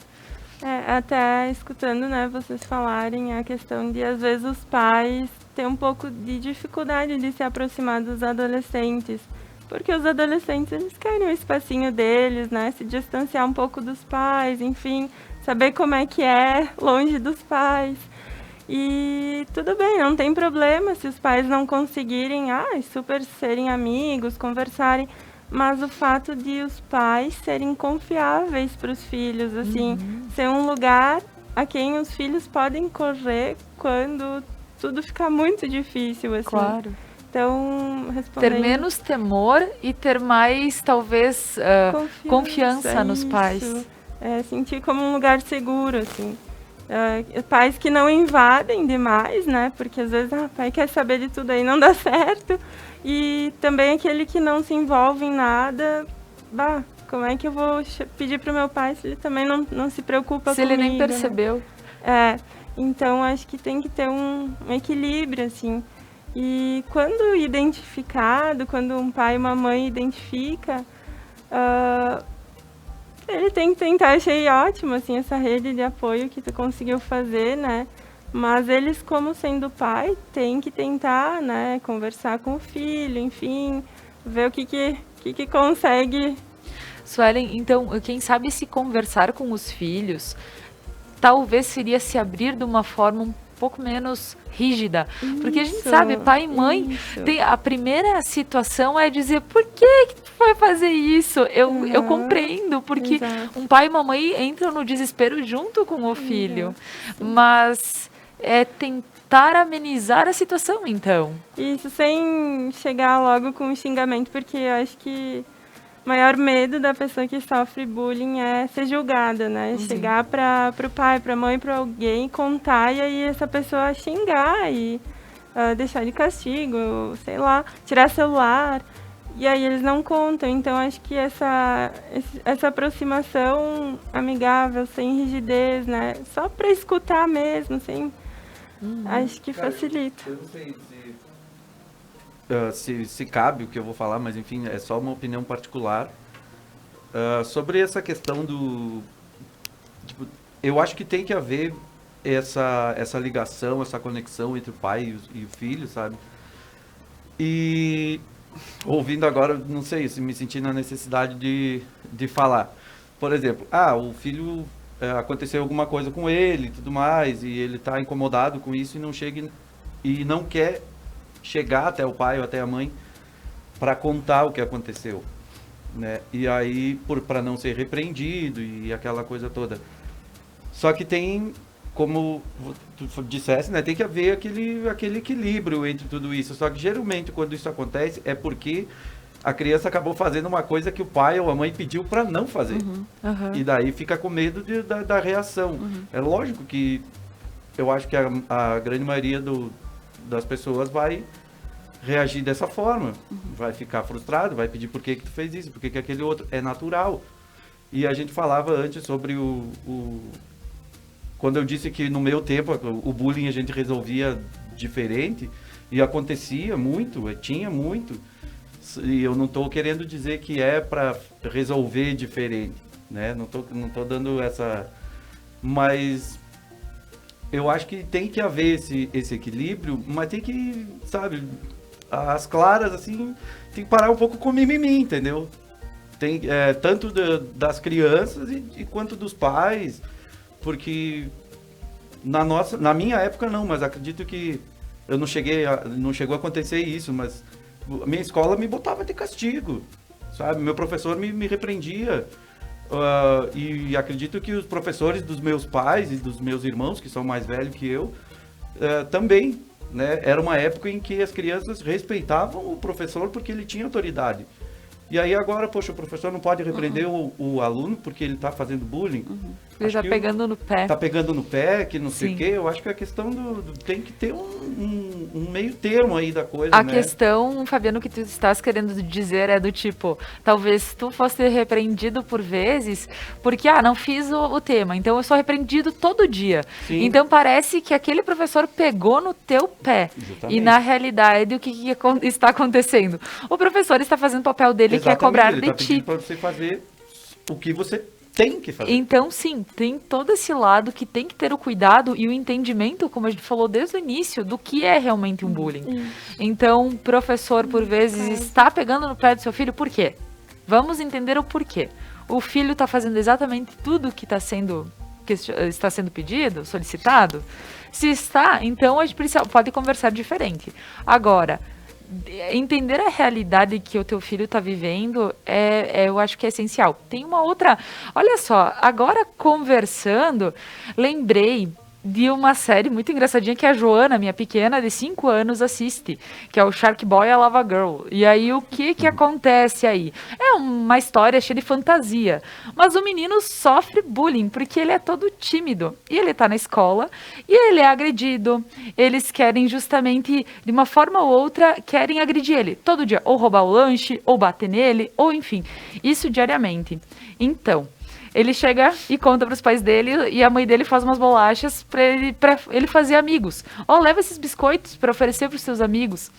Até escutando, né, vocês falarem a questão de, às vezes, os pais têm um pouco de dificuldade de se aproximar dos adolescentes, porque os adolescentes, eles querem o espacinho deles, né, se distanciar um pouco dos pais, enfim, saber como é que é longe dos pais. E tudo bem, não tem problema se os pais não conseguirem, super serem amigos, conversarem, mas o fato de os pais serem confiáveis para os filhos, assim, ser um lugar a quem os filhos podem correr quando tudo ficar muito difícil, assim. Claro. Então, respondendo... Ter menos temor e ter mais, talvez, confiança nos pais. Sentir como um lugar seguro, assim. Pais que não invadem demais, né? Porque às vezes o pai quer saber de tudo aí, não dá certo. E também aquele que não se envolve em nada. Como é que eu vou pedir para o meu pai se ele também não se preocupa comigo? Se ele nem percebeu. Né? Então acho que tem que ter um equilíbrio, assim. E quando identificado, quando um pai e uma mãe identifica, ele tem que tentar. Achei ótimo, assim, essa rede de apoio que tu conseguiu fazer, né? Mas eles, como sendo pai, têm que tentar, né, conversar com o filho, enfim, ver o que consegue. Suelen, então, quem sabe se conversar com os filhos, talvez seria se abrir de uma forma um pouco menos rígida. Porque a gente Isso, sabe, pai e mãe, isso. a primeira situação é dizer, por que tu foi fazer isso? Eu compreendo, porque Exato. um pai e uma mãe entram no desespero junto com o filho. Mas é tentar amenizar a situação, então. Isso sem chegar logo com um xingamento, porque eu acho que o maior medo da pessoa que sofre bullying é ser julgada, né? Chegar para o pai, para a mãe, para alguém, contar e aí essa pessoa xingar e deixar de castigo, sei lá, tirar celular. E aí eles não contam. Então acho que essa aproximação amigável, sem rigidez, né? Só para escutar mesmo, sem... Acho que facilita. Eu não sei se cabe o que eu vou falar, mas enfim, é só uma opinião particular. Sobre essa questão do... Tipo, eu acho que tem que haver essa ligação, essa conexão entre o pai e o filho, sabe? E ouvindo agora, não sei, se me senti na necessidade de falar. Por exemplo, o filho... aconteceu alguma coisa com ele e tudo mais, e ele está incomodado com isso e não chega e não quer chegar até o pai ou até a mãe para contar o que aconteceu, né? E aí, para não ser repreendido e aquela coisa toda. Só que tem, como tu dissesse, né, tem que haver aquele equilíbrio entre tudo isso. Só que geralmente quando isso acontece é porque a criança acabou fazendo uma coisa que o pai ou a mãe pediu para não fazer. E daí fica com medo da reação. É lógico que eu acho que a grande maioria das pessoas vai reagir dessa forma. Vai ficar frustrado, vai pedir por que tu fez isso, por que aquele outro. É natural. E a gente falava antes sobre quando eu disse que no meu tempo o bullying a gente resolvia diferente, e acontecia muito, tinha muito. E eu não estou querendo dizer que é para resolver diferente, né? Não tô dando essa... Mas eu acho que tem que haver esse equilíbrio, mas tem que, sabe, as claras, assim, tem que parar um pouco com mimimi, entendeu? Tem, tanto das crianças quanto dos pais, porque na minha época não, mas acredito que não chegou a acontecer isso, mas a minha escola me botava de castigo, sabe? Meu professor me repreendia. E acredito que os professores dos meus pais e dos meus irmãos, que são mais velhos que eu, também, né? Era uma época em que as crianças respeitavam o professor porque ele tinha autoridade. E aí agora, poxa, o professor não pode repreender o aluno porque ele está fazendo bullying. Ele está pegando no pé. Está pegando no pé, que não sei o quê. Eu acho que a questão tem que ter um meio termo aí da coisa, A né? questão, Fabiano, que tu estás querendo dizer é do tipo, talvez tu fosse repreendido por vezes porque, não fiz o tema, então eu sou repreendido todo dia. Sim. Então parece que aquele professor pegou no teu pé. Exatamente. E na realidade, o que está acontecendo? O professor está fazendo o papel dele, que é cobrar ele de tá ti. pedindo para você fazer o que você tem que fazer. Então, sim, tem todo esse lado que tem que ter o cuidado e o entendimento, como a gente falou desde o início, do que é realmente um bullying. Então, o professor, por vezes, está pegando no pé do seu filho, por quê? Vamos entender o porquê. O filho está fazendo exatamente tudo que está sendo pedido, solicitado? Se está, então a gente pode conversar diferente. Agora, entender a realidade que o teu filho está vivendo, eu acho que é essencial. Tem uma outra... Olha só, agora conversando, lembrei de uma série muito engraçadinha que a Joana, minha pequena, de 5 anos, assiste, que é o Shark Boy e a Lava Girl. E aí, o que acontece aí? É uma história cheia de fantasia, mas o menino sofre bullying, porque ele é todo tímido, e ele tá na escola, e ele é agredido, eles querem justamente, de uma forma ou outra, querem agredir ele, todo dia, ou roubar o lanche, ou bater nele, ou enfim, isso diariamente. Então, ele chega e conta para os pais dele, e a mãe dele faz umas bolachas para ele fazer amigos. Leva esses biscoitos para oferecer para os seus amigos.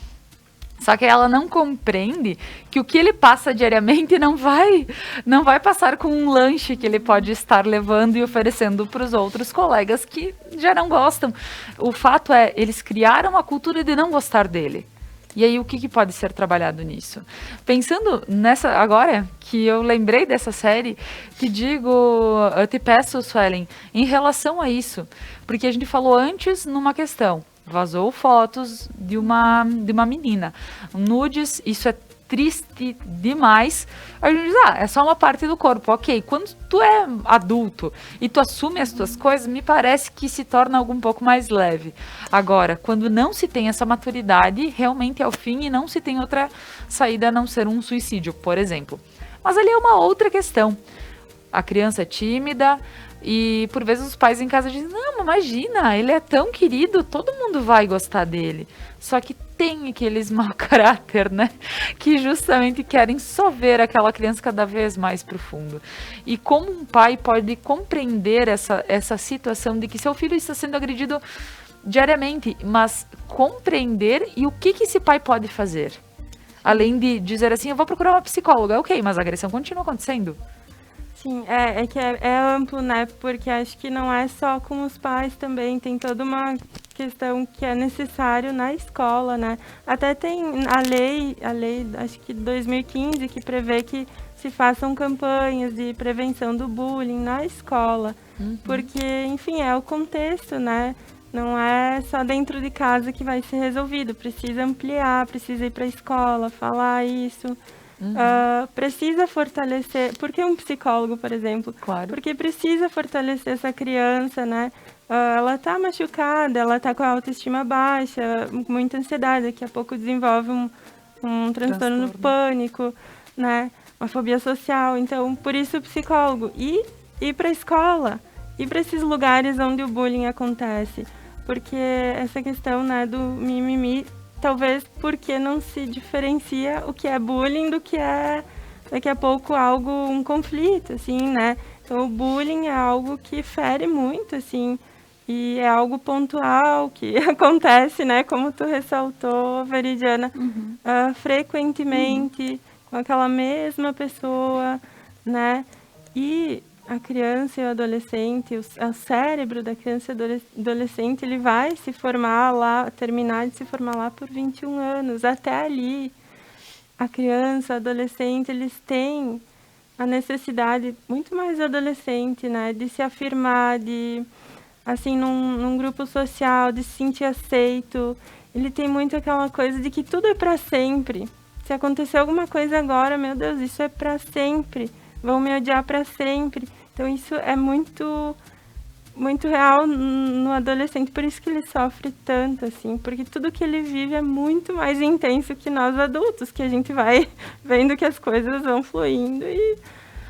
Só que ela não compreende que o que ele passa diariamente não vai passar com um lanche que ele pode estar levando e oferecendo para os outros colegas que já não gostam. O fato é, eles criaram a cultura de não gostar dele. E aí, o que pode ser trabalhado nisso? Pensando nessa, agora que eu lembrei dessa série, eu te peço, Suelen, em relação a isso, porque a gente falou antes numa questão, vazou fotos de uma menina, nudes, isso é triste demais. A gente diz, é só uma parte do corpo, ok. Quando tu é adulto e tu assume as tuas coisas, me parece que se torna algo um pouco mais leve. Agora, quando não se tem essa maturidade, realmente é o fim e não se tem outra saída a não ser um suicídio, por exemplo. Mas ali é uma outra questão. A criança é tímida e por vezes os pais em casa dizem, não, imagina, ele é tão querido, todo mundo vai gostar dele. Só que tem aqueles mau caráter, né? Que justamente querem só ver aquela criança cada vez mais profundo. E como um pai pode compreender essa situação de que seu filho está sendo agredido diariamente, mas compreender e o que esse pai pode fazer? Além de dizer assim, eu vou procurar uma psicóloga. Ok, mas a agressão continua acontecendo. Sim, é amplo, né? Porque acho que não é só com os pais também, tem toda uma questão que é necessário na escola, né? Até tem a lei, acho que 2015, que prevê que se façam campanhas de prevenção do bullying na escola. Porque, enfim, é o contexto, né? Não é só dentro de casa que vai ser resolvido, precisa ampliar, precisa ir para a escola, falar isso. Precisa fortalecer, porque um psicólogo, por exemplo, Claro. porque precisa fortalecer essa criança, né? Ela tá machucada, ela tá com a autoestima baixa, muita ansiedade, daqui a pouco desenvolve um transtorno do pânico, né? Uma fobia social, então por isso o psicólogo. E ir para a escola, ir para esses lugares onde o bullying acontece, porque essa questão, né, do mimimi, talvez porque não se diferencia o que é bullying do que é, daqui a pouco, um conflito, assim, né? Então, o bullying é algo que fere muito, assim, e é algo pontual, que acontece, né? Como tu ressaltou, Veridiana, frequentemente, com aquela mesma pessoa, né? E a criança e o adolescente, o cérebro da criança e adolescente, ele vai se formar lá, terminar de se formar lá por 21 anos. Até ali, a criança, o adolescente, eles têm a necessidade, muito mais adolescente, né, de se afirmar, de, assim, num grupo social, de se sentir aceito. Ele tem muito aquela coisa de que tudo é para sempre. Se acontecer alguma coisa agora, meu Deus, isso é para sempre. Vão me odiar para sempre. Então, isso é muito, muito real no adolescente. Por isso que ele sofre tanto, assim. Porque tudo que ele vive é muito mais intenso que nós adultos. Que a gente vai vendo que as coisas vão fluindo e,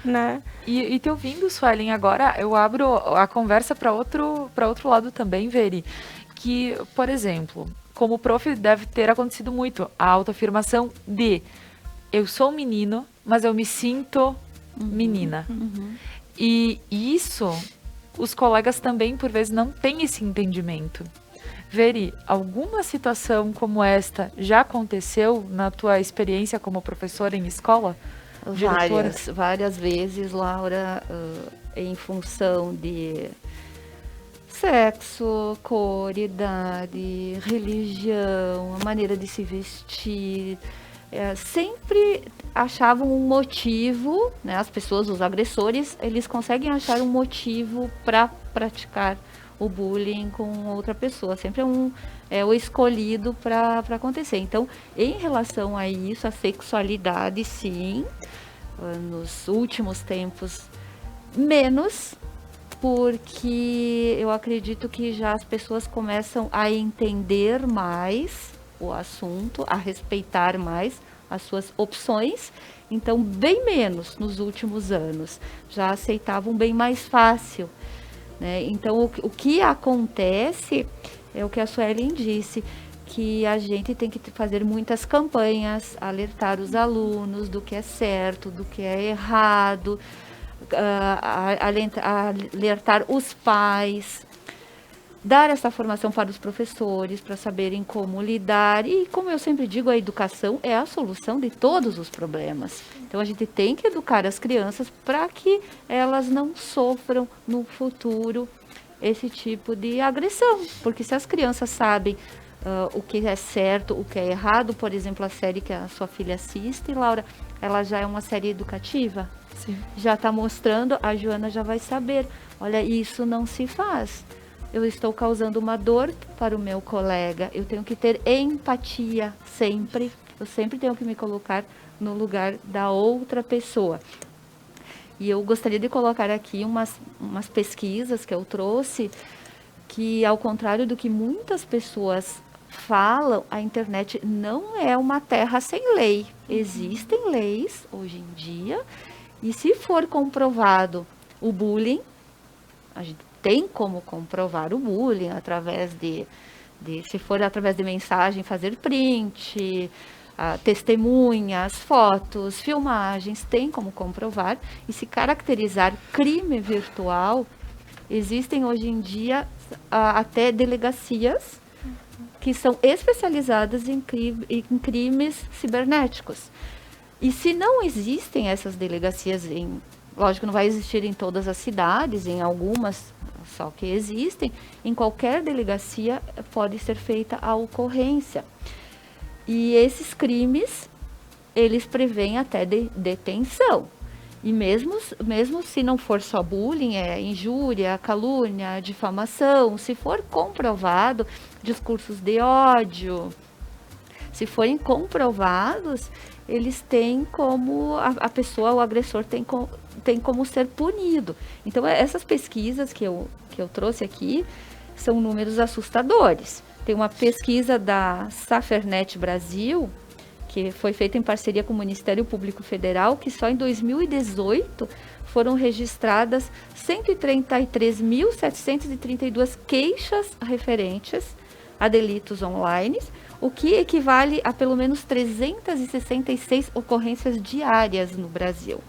né? E te ouvindo, Suelen, agora eu abro a conversa para outro lado também, Veri. Que, por exemplo, como prof, deve ter acontecido muito a autoafirmação de eu sou um menino, mas eu me sinto menina. E isso, os colegas também, por vezes, não têm esse entendimento. Veri, alguma situação como esta já aconteceu na tua experiência como professora em escola? Várias vezes, Laura, em função de sexo, cor, idade, religião, a maneira de se vestir, sempre achavam um motivo, né, as pessoas, os agressores, eles conseguem achar um motivo para praticar o bullying com outra pessoa, sempre é o escolhido para acontecer. Então, em relação a isso, a sexualidade, sim, nos últimos tempos, menos, porque eu acredito que já as pessoas começam a entender mais o assunto, a respeitar mais as suas opções, então bem menos nos últimos anos, já aceitavam bem mais fácil, né? Então o que acontece é o que a Suelen disse, que a gente tem que fazer muitas campanhas, alertar os alunos do que é certo, do que é errado, alertar os pais. dar essa formação para os professores, para saberem como lidar. E, como eu sempre digo, a educação é a solução de todos os problemas. Então, a gente tem que educar as crianças para que elas não sofram no futuro esse tipo de agressão. Porque se as crianças sabem o que é certo, o que é errado, por exemplo, a série que a sua filha assiste, Laura, ela já é uma série educativa. Sim. Já está mostrando, a Joana já vai saber, olha, isso não se faz. Eu estou causando uma dor para o meu colega. Eu tenho que ter empatia sempre. Eu sempre tenho que me colocar no lugar da outra pessoa. E eu gostaria de colocar aqui umas pesquisas que eu trouxe, que ao contrário do que muitas pessoas falam, a internet não é uma terra sem lei. Existem leis hoje em dia, e se for comprovado o bullying, a gente tem como comprovar o bullying através se for através de mensagem, fazer print, testemunhas, fotos, filmagens, tem como comprovar. E se caracterizar crime virtual, existem hoje em dia até delegacias que são especializadas em crimes cibernéticos. E se não existem essas delegacias, lógico, não vai existir em todas as cidades, em algumas só que existem, em qualquer delegacia pode ser feita a ocorrência. E esses crimes, eles prevêem até detenção. E mesmo se não for só bullying, injúria, calúnia, difamação, se for comprovado discursos de ódio, se forem comprovados, eles têm como, a pessoa, o agressor tem como ser punido. Então, essas pesquisas que eu trouxe aqui são números assustadores. Tem uma pesquisa da Safernet Brasil, que foi feita em parceria com o Ministério Público Federal, que só em 2018 foram registradas 133.732 queixas referentes a delitos online, o que equivale a pelo menos 366 ocorrências diárias no Brasil.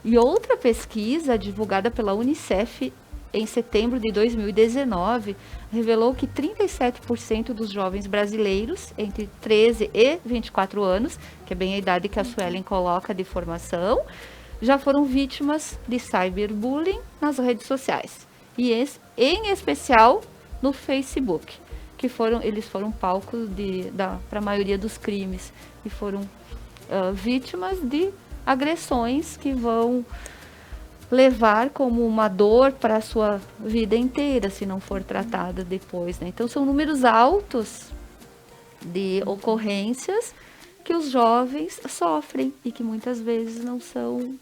E outra pesquisa divulgada pela Unicef em setembro de 2019 revelou que 37% dos jovens brasileiros entre 13 e 24 anos, que é bem a idade que a Suelen coloca de formação, já foram vítimas de cyberbullying nas redes sociais. E em especial no Facebook, que eles foram palco para a maioria dos crimes e foram vítimas de agressões que vão levar como uma dor para a sua vida inteira, se não for tratada depois, né? Então, são números altos de ocorrências que os jovens sofrem e que muitas vezes não são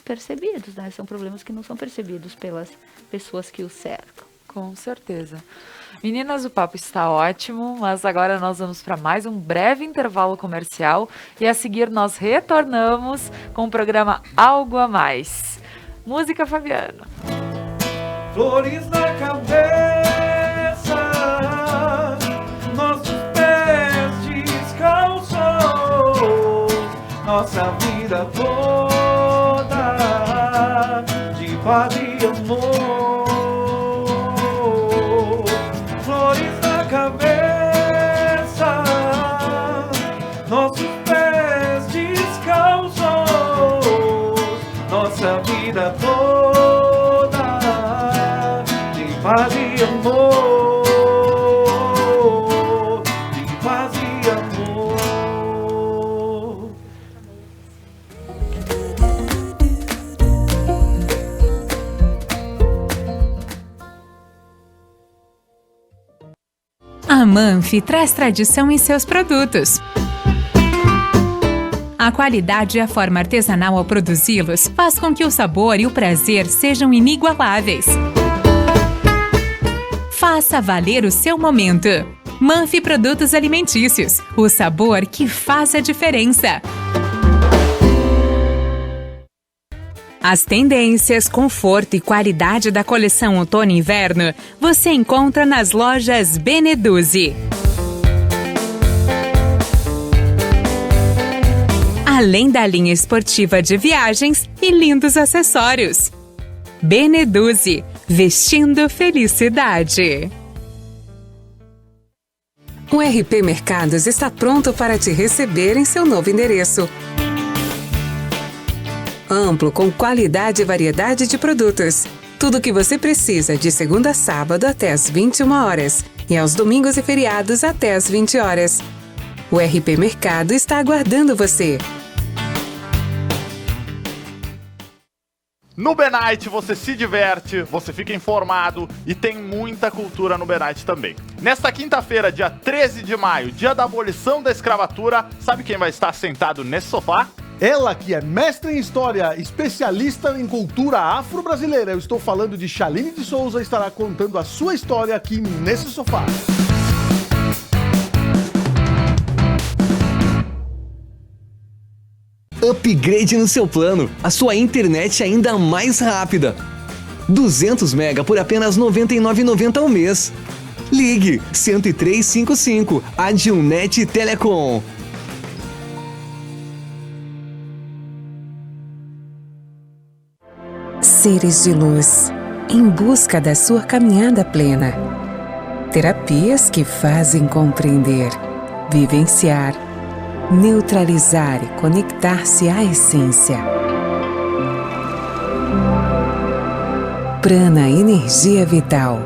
percebidos, né? São problemas que não são percebidos pelas pessoas que os cercam. Com certeza. Meninas, o papo está ótimo, mas agora nós vamos para mais um breve intervalo comercial e a seguir nós retornamos com o programa Algo a Mais. Música, Fabiano. Flores na cabeça, nossos pés descalços, nossa vida toda de paz e amor. Flores na cabeça, nossos pés descalços, nossa vida toda de paz e amor, de paz e amor. A Manfi traz tradição em seus produtos. A qualidade e a forma artesanal ao produzi-los faz com que o sabor e o prazer sejam inigualáveis. Faça valer o seu momento. Manfi Produtos Alimentícios, o sabor que faz a diferença. As tendências, conforto e qualidade da coleção outono e inverno você encontra nas lojas Beneduzzi. Além da linha esportiva de viagens e lindos acessórios. Beneduzzi, vestindo felicidade. O RP Mercados está pronto para te receber em seu novo endereço. Amplo, com qualidade e variedade de produtos. Tudo o que você precisa de segunda a sábado até às 21 horas e aos domingos e feriados até às 20 horas. O RP Mercado está aguardando você. No Benite você se diverte, você fica informado e tem muita cultura no Benite também. Nesta quinta-feira, dia 13 de maio, dia da abolição da escravatura, sabe quem vai estar sentado nesse sofá? Ela que é mestre em história, especialista em cultura afro-brasileira. Eu estou falando de Chaline de Souza, estará contando a sua história aqui nesse sofá. Upgrade no seu plano, a sua internet ainda mais rápida. 200 mega por apenas R$ 99,90 ao mês. Ligue 10355, Adilnet Telecom. Seres de luz, em busca da sua caminhada plena. Terapias que fazem compreender, vivenciar, neutralizar e conectar-se à essência. Prana Energia Vital.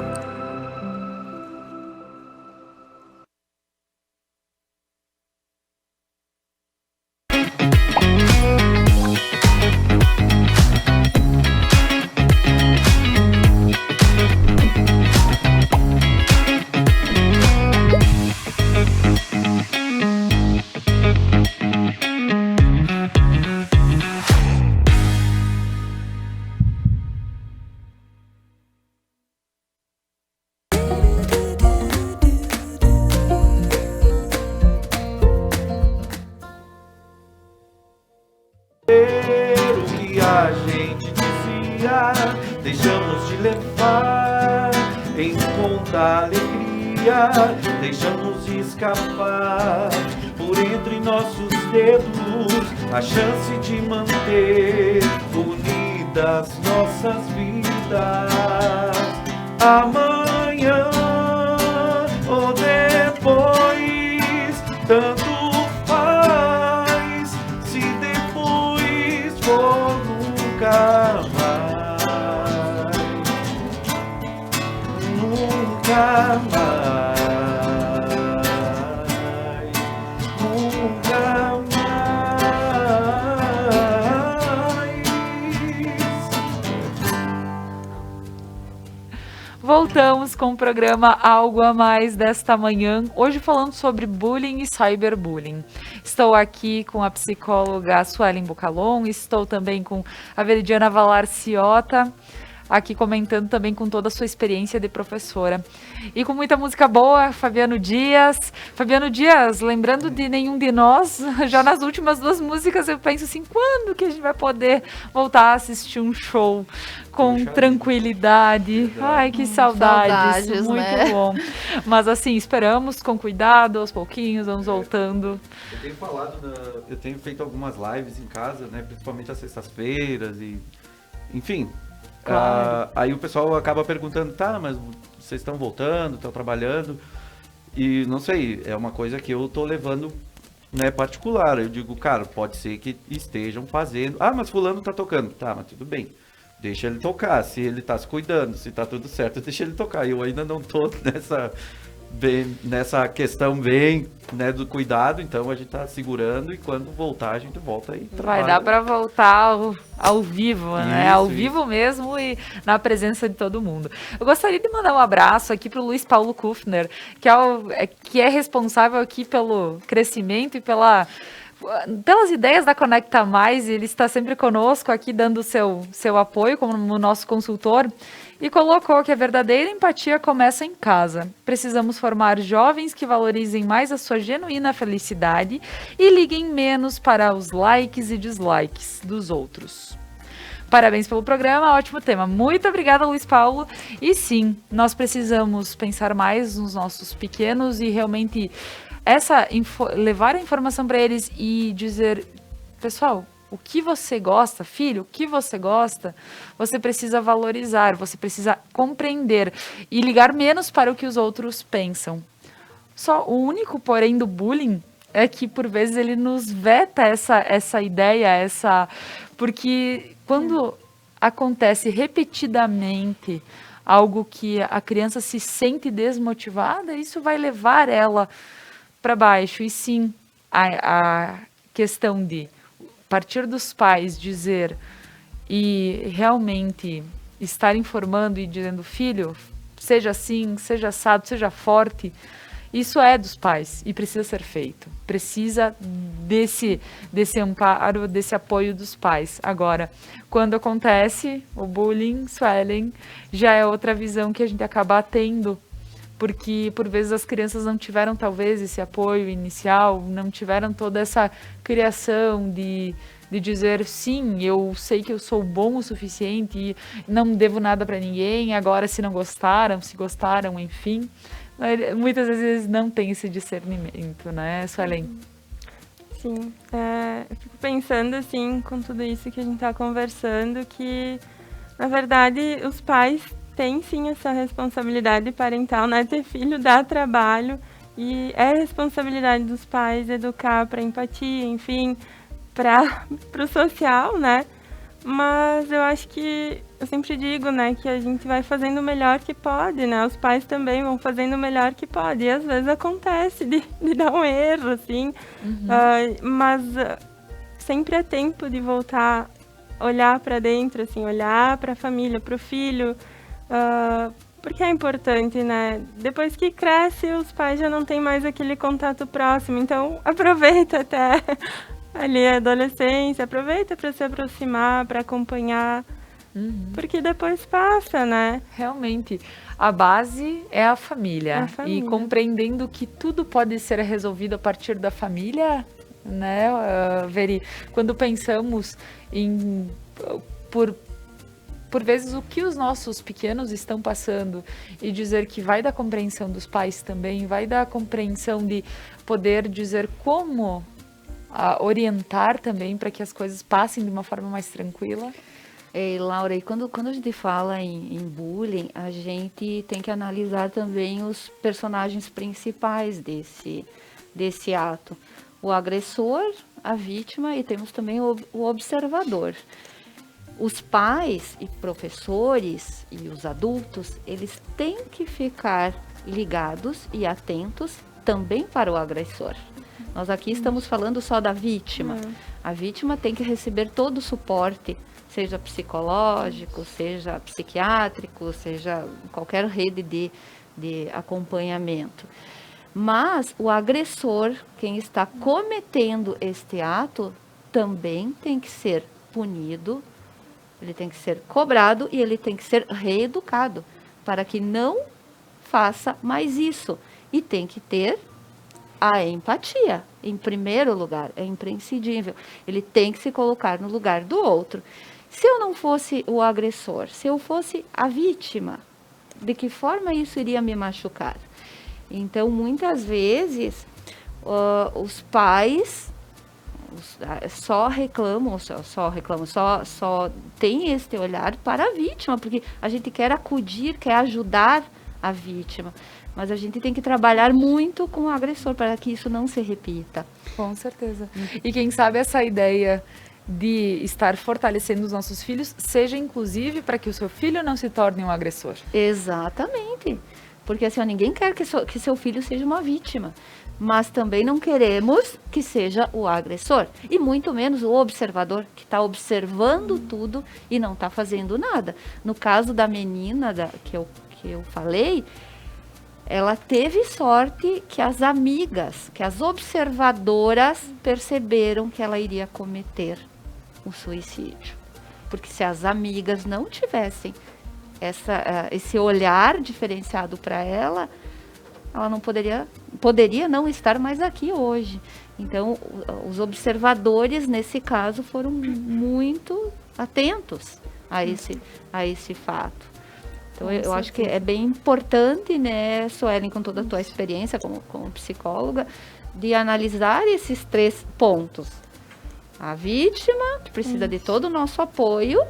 O que a gente dizia, deixamos de levar em conta alegria, deixamos de escapar por entre nossos dedos a chance de manter unidas nossas vidas. Amanhã ou depois, tanto faz, se depois for nunca mais, nunca mais, nunca mais. Voltamos com o programa Algo a Mais desta manhã, hoje falando sobre bullying e cyberbullying. Estou aqui com a psicóloga Suelen Bucalon, estou também com a Veridiana Valarciota, aqui comentando também com toda a sua experiência de professora. E com muita música boa, Fabiano Dias. Fabiano Dias, lembrando de Nenhum de Nós, já nas últimas duas músicas eu penso assim, quando que a gente vai poder voltar a assistir um show com tranquilidade? Ai, que saudades, muito né? bom. Mas assim, esperamos com cuidado, aos pouquinhos, vamos voltando. Eu tenho eu tenho feito algumas lives em casa, né, principalmente às sextas-feiras e, enfim, Claro. aí o pessoal acaba perguntando, tá, mas vocês estão voltando, estão trabalhando, e não sei, é uma coisa que eu tô levando, né, particular. Eu digo, cara, pode ser que estejam fazendo, mas fulano tá tocando, tá, mas tudo bem. Deixa ele tocar, se ele tá se cuidando, se tá tudo certo, deixa ele tocar. Eu ainda não tô nessa questão bem, né, do cuidado, então a gente tá segurando e quando voltar a gente volta e trabalha. Vai dar para voltar ao vivo, né? Ao Isso. vivo mesmo e na presença de todo mundo. Eu gostaria de mandar um abraço aqui para o Luiz Paulo Kufner, que é responsável aqui pelo crescimento e pelas ideias da Conecta Mais. Ele está sempre conosco aqui dando seu apoio como nosso consultor e colocou que a verdadeira empatia começa em casa. Precisamos formar jovens que valorizem mais a sua genuína felicidade e liguem menos para os likes e dislikes dos outros. Parabéns pelo programa, ótimo tema. Muito obrigada, Luiz Paulo. E sim, nós precisamos pensar mais nos nossos pequenos e realmente levar a informação para eles e dizer, pessoal, o que você gosta, filho, o que você gosta, você precisa valorizar, você precisa compreender e ligar menos para o que os outros pensam. Só o único porém do bullying é que, por vezes, ele nos veta essa ideia, porque quando acontece repetidamente algo que a criança se sente desmotivada, isso vai levar ela para baixo. E sim, a questão de partir dos pais dizer e realmente estar informando e dizendo, filho, seja assim, seja assado, seja forte, isso é dos pais e precisa ser feito. Precisa desse amparo, desse apoio dos pais. Agora, quando acontece o bullying, Suelen, já é outra visão que a gente acaba tendo, porque por vezes as crianças não tiveram talvez esse apoio inicial, não tiveram toda essa criação de dizer, sim, eu sei que eu sou bom o suficiente e não devo nada para ninguém, agora se não gostaram, se gostaram, enfim. Muitas vezes não tem esse discernimento, né, Suelen? Sim, eu fico pensando, assim, com tudo isso que a gente está conversando, que, na verdade, os pais têm, sim, essa responsabilidade parental, né? Ter filho dá trabalho e é responsabilidade dos pais educar para empatia, enfim, para o social, né? Mas eu acho que, eu sempre digo, né, que a gente vai fazendo o melhor que pode, né? Os pais também vão fazendo o melhor que pode. E às vezes acontece de dar um erro, assim. Mas sempre é tempo de voltar, olhar para dentro, assim, olhar para a família, para o filho. Porque é importante, né? Depois que cresce, os pais já não têm mais aquele contato próximo. Então, aproveita até ali a adolescência, aproveita para se aproximar, para acompanhar, porque depois passa, né? Realmente, a base é a família. E compreendendo que tudo pode ser resolvido a partir da família, né, Veri? Quando pensamos em, por vezes, o que os nossos pequenos estão passando e dizer que vai da compreensão dos pais também, vai da compreensão de poder dizer como orientar também para que as coisas passem de uma forma mais tranquila. Laura, e quando a gente fala em bullying, a gente tem que analisar também os personagens principais desse ato. O agressor, a vítima e temos também o observador. Os pais e professores e os adultos, eles têm que ficar ligados e atentos também para o agressor. Nós aqui estamos falando só da vítima. A vítima tem que receber todo o suporte, seja psicológico, seja psiquiátrico, seja qualquer rede de acompanhamento. Mas o agressor, quem está cometendo este ato, também tem que ser punido, ele tem que ser cobrado e ele tem que ser reeducado para que não faça mais isso. E tem que ter a empatia, em primeiro lugar, é imprescindível. Ele tem que se colocar no lugar do outro. Se eu não fosse o agressor, se eu fosse a vítima, de que forma isso iria me machucar? Então, muitas vezes, os pais só tem este olhar para a vítima, porque a gente quer acudir, quer ajudar a vítima. Mas a gente tem que trabalhar muito com o agressor para que isso não se repita. Com certeza. E quem sabe essa ideia de estar fortalecendo os nossos filhos seja inclusive para que o seu filho não se torne um agressor. Exatamente. Porque assim, ninguém quer que seu filho seja uma vítima. Mas também não queremos que seja o agressor. E muito menos o observador, que está observando tudo e não está fazendo nada. No caso da menina que eu falei, ela teve sorte que as amigas, que as observadoras perceberam que ela iria cometer o suicídio. Porque se as amigas não tivessem esse olhar diferenciado para ela não poderia não estar mais aqui hoje. Então, os observadores, nesse caso, foram muito atentos a esse fato. Então, eu acho que é bem importante, né, Suelen, com toda a tua experiência como psicóloga, de analisar esses 3 pontos. A vítima, que precisa de todo o nosso apoio,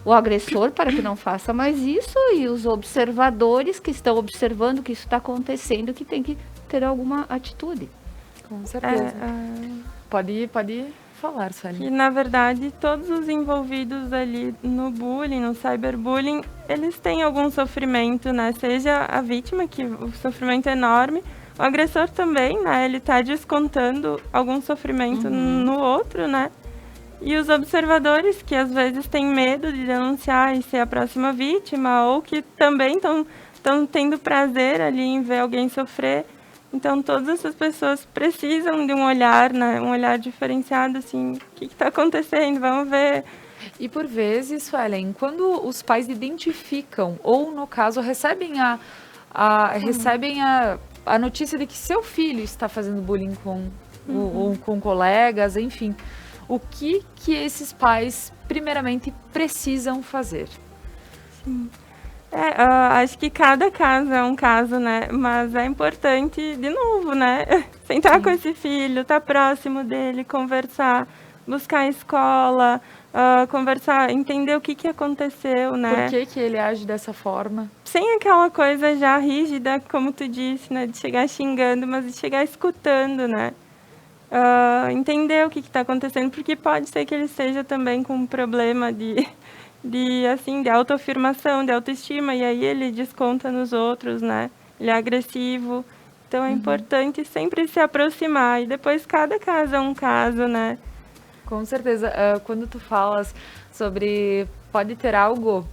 o agressor para que não faça mais isso e os observadores que estão observando que isso está acontecendo, que tem que ter alguma atitude. Com certeza. Pode falar, Sueli. E, na verdade, todos os envolvidos ali no bullying, no cyberbullying, eles têm algum sofrimento, né? Seja a vítima, que o sofrimento é enorme, o agressor também, né? Ele está descontando algum sofrimento no outro, né? E os observadores, que às vezes têm medo de denunciar e ser a próxima vítima, ou que também estão tendo prazer ali em ver alguém sofrer. Então, todas essas pessoas precisam de um olhar, né? Um olhar diferenciado, assim, o que está acontecendo? Vamos ver. E por vezes, Suelen, quando os pais identificam, ou no caso, recebem a notícia de que seu filho está fazendo bullying com colegas, enfim, o que esses pais, primeiramente, precisam fazer? Sim. Acho que cada caso é um caso, né? Mas é importante, de novo, né? Sentar com esse filho, estar próximo dele, conversar, buscar a escola, conversar, entender o que aconteceu, né? Por que ele age dessa forma? Sem aquela coisa já rígida, como tu disse, né? De chegar xingando, mas de chegar escutando, né? Entender o que está acontecendo, porque pode ser que ele esteja também com um problema de autoafirmação, de autoestima, e aí ele desconta nos outros, né? Ele é agressivo. Então é importante sempre se aproximar, e depois cada caso é um caso, né? Com certeza. Quando tu falas sobre pode ter algo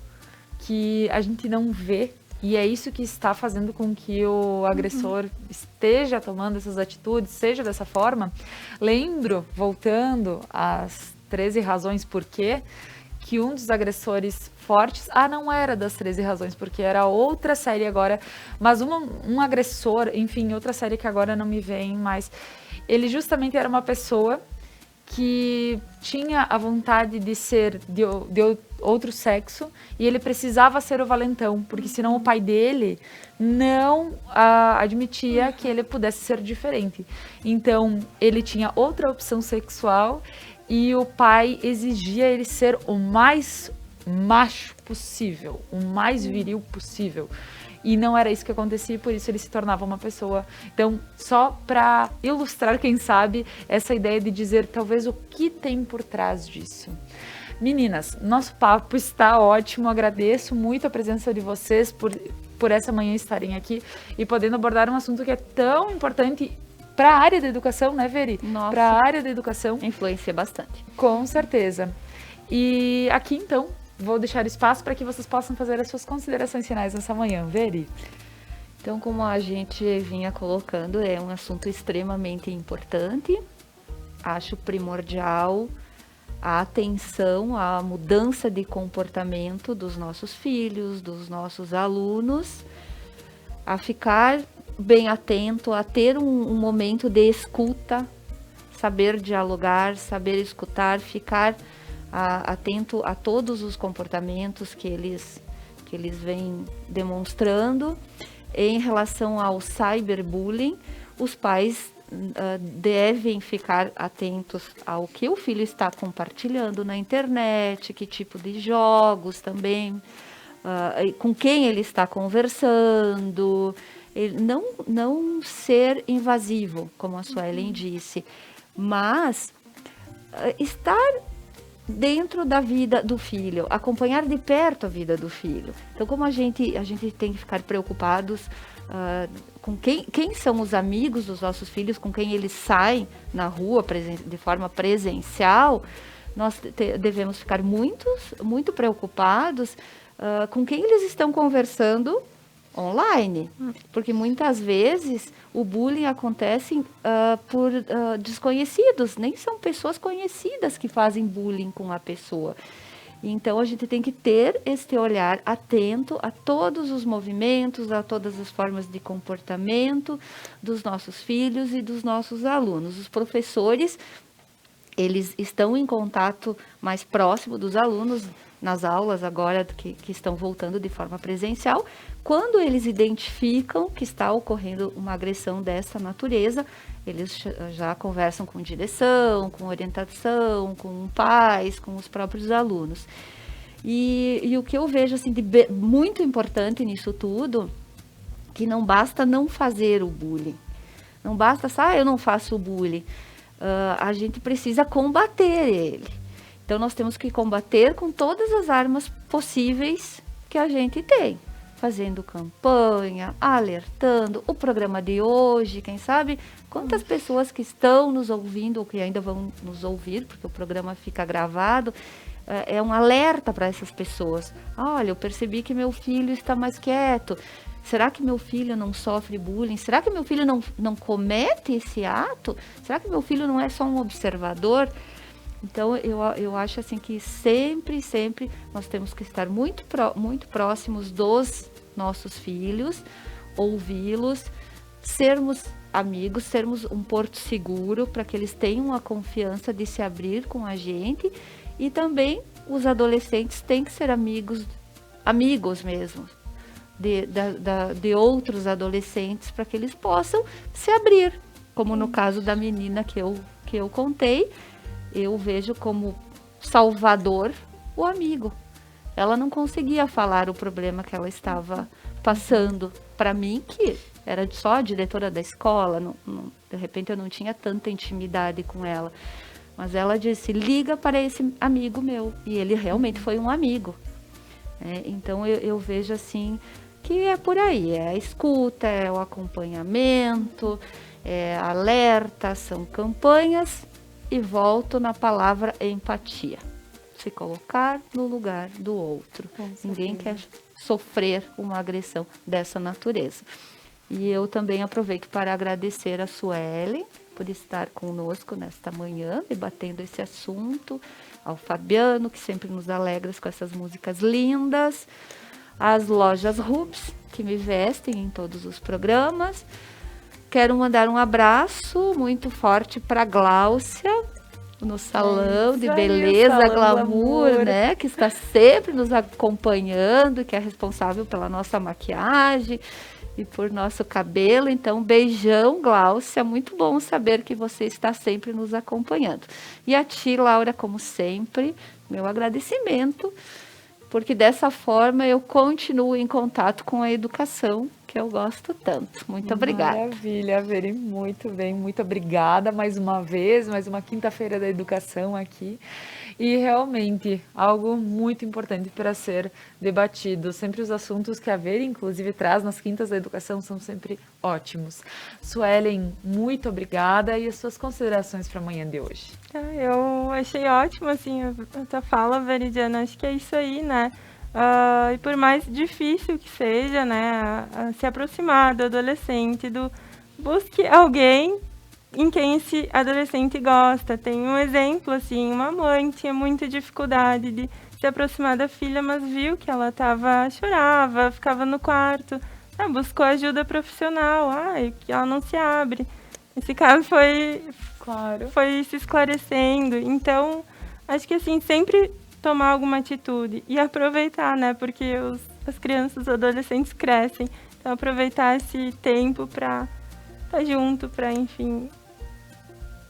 que a gente não vê, e é isso que está fazendo com que o agressor esteja tomando essas atitudes, seja dessa forma, lembro, voltando às 13 razões por quê, que um dos agressores fortes... não era das 13 razões, porque era outra série agora, mas um agressor, enfim, outra série que agora não me vem mais. Ele justamente era uma pessoa que tinha a vontade de ser de outro sexo, e ele precisava ser o valentão, porque senão o pai dele não admitia que ele pudesse ser diferente. Então, ele tinha outra opção sexual, e o pai exigia ele ser o mais macho possível, o mais viril possível. E não era isso que acontecia, e por isso ele se tornava uma pessoa. Então, só para ilustrar, quem sabe, essa ideia de dizer talvez o que tem por trás disso. Meninas, nosso papo está ótimo, agradeço muito a presença de vocês por essa manhã estarem aqui e podendo abordar um assunto que é tão importante para a área da educação, né, Veri? Para a área da educação. Influencia bastante. Com certeza. E aqui, então, vou deixar espaço para que vocês possam fazer as suas considerações finais nessa manhã, Veri. Então, como a gente vinha colocando, é um assunto extremamente importante. Acho primordial a atenção à mudança de comportamento dos nossos filhos, dos nossos alunos, a ficar bem atento, a ter um momento de escuta, saber dialogar, saber escutar, ficar atento a todos os comportamentos que eles vêm demonstrando. Em relação ao cyberbullying, os pais devem ficar atentos ao que o filho está compartilhando na internet, que tipo de jogos também, com quem ele está conversando. Não ser invasivo, como a Suelen disse, mas estar dentro da vida do filho, acompanhar de perto a vida do filho. Então, como a gente tem que ficar preocupados com quem são os amigos dos nossos filhos, com quem eles saem na rua de forma presencial, nós devemos ficar muito preocupados com quem eles estão conversando online, porque muitas vezes o bullying acontece por desconhecidos, nem são pessoas conhecidas que fazem bullying com a pessoa. Então a gente tem que ter este olhar atento a todos os movimentos, a todas as formas de comportamento dos nossos filhos e dos nossos alunos. Os professores, eles estão em contato mais próximo dos alunos nas aulas agora que estão voltando de forma presencial. Quando eles identificam que está ocorrendo uma agressão dessa natureza, eles já conversam com direção, com orientação, com pais, com os próprios alunos. E o que eu vejo assim, muito importante nisso tudo, que não basta não fazer o bullying. Não basta só, eu não faço o bullying. A gente precisa combater ele. Então, nós temos que combater com todas as armas possíveis que a gente tem. Fazendo campanha, alertando, o programa de hoje, quem sabe quantas pessoas que estão nos ouvindo ou que ainda vão nos ouvir, porque o programa fica gravado, é um alerta para essas pessoas. Olha, eu percebi que meu filho está mais quieto. Será que meu filho não sofre bullying? Será que meu filho não comete esse ato? Será que meu filho não é só um observador? Então, eu acho assim que sempre nós temos que estar muito próximos dos nossos filhos, ouvi-los, sermos amigos, sermos um porto seguro para que eles tenham a confiança de se abrir com a gente. E também os adolescentes têm que ser amigos mesmo, de outros adolescentes, para que eles possam se abrir. Como no caso da menina que eu contei, eu vejo como salvador o amigo. Ela não conseguia falar o problema que ela estava passando para mim, que era só a diretora da escola, de repente eu não tinha tanta intimidade com ela. Mas ela disse, liga para esse amigo meu. E ele realmente foi um amigo. Então eu vejo assim, que é por aí, é a escuta, é o acompanhamento, é alerta, são campanhas. E volto na palavra empatia. Se colocar no lugar do outro. Ninguém quer sofrer uma agressão dessa natureza. E eu também aproveito para agradecer a Suelen por estar conosco nesta manhã, debatendo esse assunto, ao Fabiano, que sempre nos alegra com essas músicas lindas, às lojas Rubs, que me vestem em todos os programas. Quero mandar um abraço muito forte para Gláucia, no salão de beleza, salão glamour, né? Que está sempre nos acompanhando, que é responsável pela nossa maquiagem e por nosso cabelo. Então, beijão, Gláucia. Muito bom saber que você está sempre nos acompanhando. E a ti, Laura, como sempre, meu agradecimento, porque dessa forma eu continuo em contato com a educação, que eu gosto tanto. Muito obrigada. Maravilha, Veri, muito bem, muito obrigada mais uma vez, mais uma quinta-feira da educação aqui. E realmente, algo muito importante para ser debatido. Sempre os assuntos que a Veri, inclusive, traz nas quintas da educação são sempre ótimos. Suelen, muito obrigada. E as suas considerações para amanhã de hoje? Eu achei ótimo, assim, a tua fala, Veridiana. Acho que é isso aí, né? E por mais difícil que seja, né, se aproximar do adolescente, busque alguém em quem esse adolescente gosta. Tem um exemplo, assim, uma mãe tinha muita dificuldade de se aproximar da filha, mas viu que ela chorava, ficava no quarto, buscou ajuda profissional, que ela não se abre. Esse caso foi se esclarecendo. Então, acho que assim, sempre tomar alguma atitude e aproveitar, né? Porque as crianças, os adolescentes crescem. Então, aproveitar esse tempo para estar junto, para, enfim...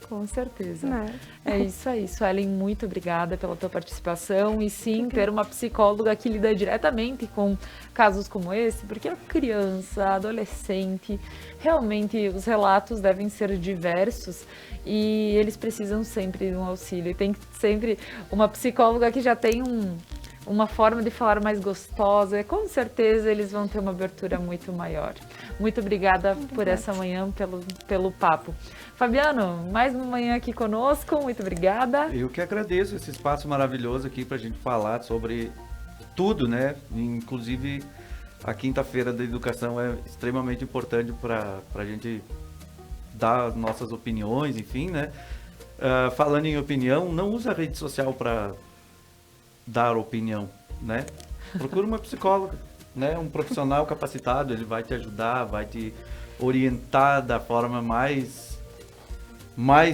Com certeza. Né? É isso aí, Suelen, muito obrigada pela tua participação. E sim, ter uma psicóloga que lida diretamente com casos como esse, porque a criança, adolescente, realmente os relatos devem ser diversos e eles precisam sempre de um auxílio. E tem sempre uma psicóloga que já tem uma forma de falar mais gostosa. Com certeza eles vão ter uma abertura muito maior. Muito obrigada por essa manhã, pelo papo. Fabiano, mais uma manhã aqui conosco, muito obrigada. Eu que agradeço esse espaço maravilhoso aqui para a gente falar sobre tudo, né? Inclusive, a quinta-feira da educação é extremamente importante para a gente dar nossas opiniões, enfim, né? Falando em opinião, não usa a rede social para dar opinião, né? Procura uma psicóloga, né? Um profissional capacitado, ele vai te ajudar, vai te orientar da forma mais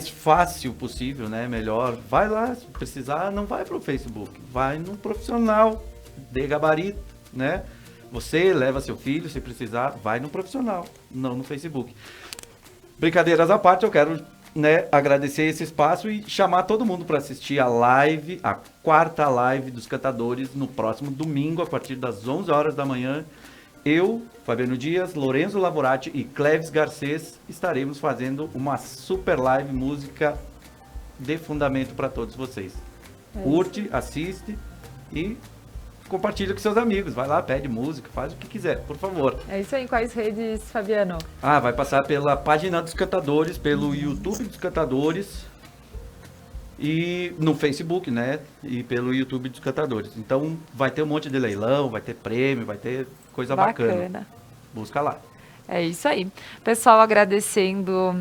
fácil possível, né? Melhor. Vai lá, se precisar, não vai para o Facebook, vai num profissional de gabarito, né? Você leva seu filho, se precisar, vai no profissional, não no Facebook. Brincadeiras à parte, eu quero né, agradecer esse espaço e chamar todo mundo para assistir a live, a 4ª live dos cantadores, no próximo domingo, a partir das 11 horas da manhã. Eu, Fabiano Dias, Lorenzo Lavorati e Cleves Garcês estaremos fazendo uma super live, música de fundamento para todos vocês. Curte, assiste e compartilha com seus amigos. Vai lá, pede música, faz o que quiser, por favor. É isso aí. Quais redes, Fabiano? Vai passar pela página dos cantadores, pelo YouTube dos cantadores e no Facebook, né? E pelo YouTube dos cantadores. Então vai ter um monte de leilão, vai ter prêmio, vai ter coisa bacana. Busca lá. É isso aí. Pessoal, agradecendo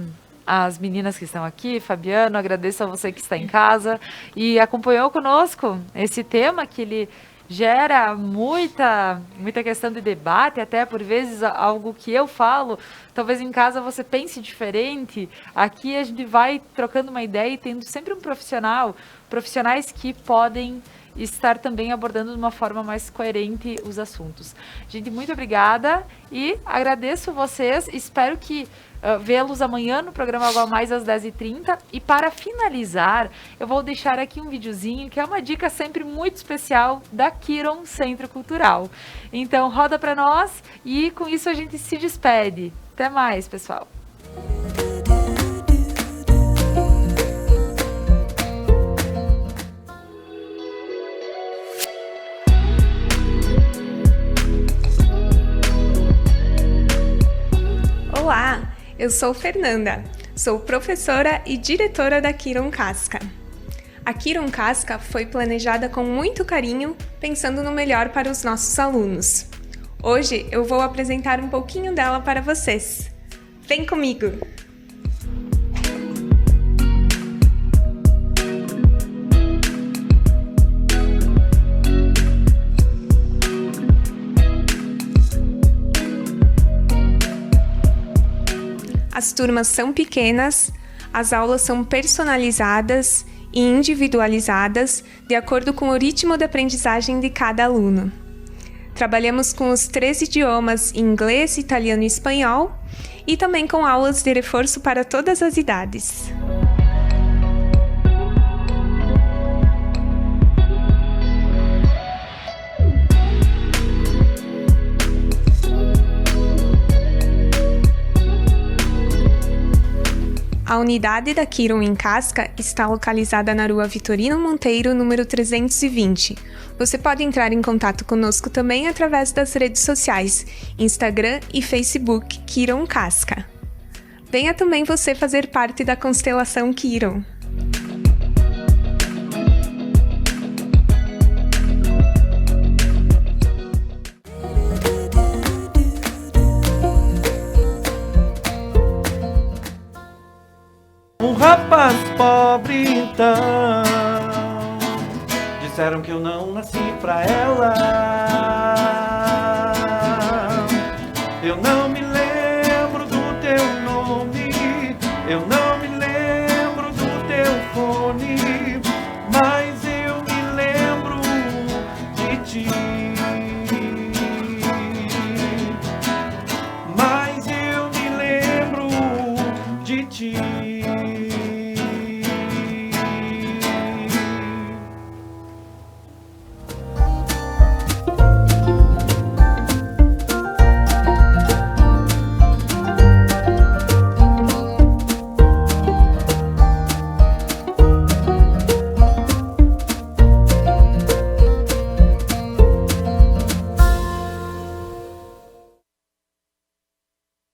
as meninas que estão aqui, Fabiano, agradeço a você que está em casa e acompanhou conosco esse tema que ele gera muita questão de debate, até por vezes algo que eu falo, talvez em casa você pense diferente. Aqui a gente vai trocando uma ideia e tendo sempre um profissionais que podem estar também abordando de uma forma mais coerente os assuntos. Gente, muito obrigada e agradeço vocês, espero que vê-los amanhã no programa Algo a Mais às 10h30. E para finalizar, eu vou deixar aqui um videozinho que é uma dica sempre muito especial da Kiron Centro Cultural. Então roda para nós e com isso a gente se despede. Até mais, pessoal. Olá, eu sou Fernanda, sou professora e diretora da Kiron Casca. A Kiron Casca foi planejada com muito carinho, pensando no melhor para os nossos alunos. Hoje eu vou apresentar um pouquinho dela para vocês. Vem comigo! As turmas são pequenas, as aulas são personalizadas e individualizadas de acordo com o ritmo de aprendizagem de cada aluno. Trabalhamos com os 3 idiomas inglês, italiano e espanhol e também com aulas de reforço para todas as idades. A unidade da Kiron em Casca está localizada na Rua Vitorino Monteiro, número 320. Você pode entrar em contato conosco também através das redes sociais, Instagram e Facebook Kiron Casca. Venha também você fazer parte da constelação Kiron. Um rapaz pobre então, disseram que eu não nasci pra ela.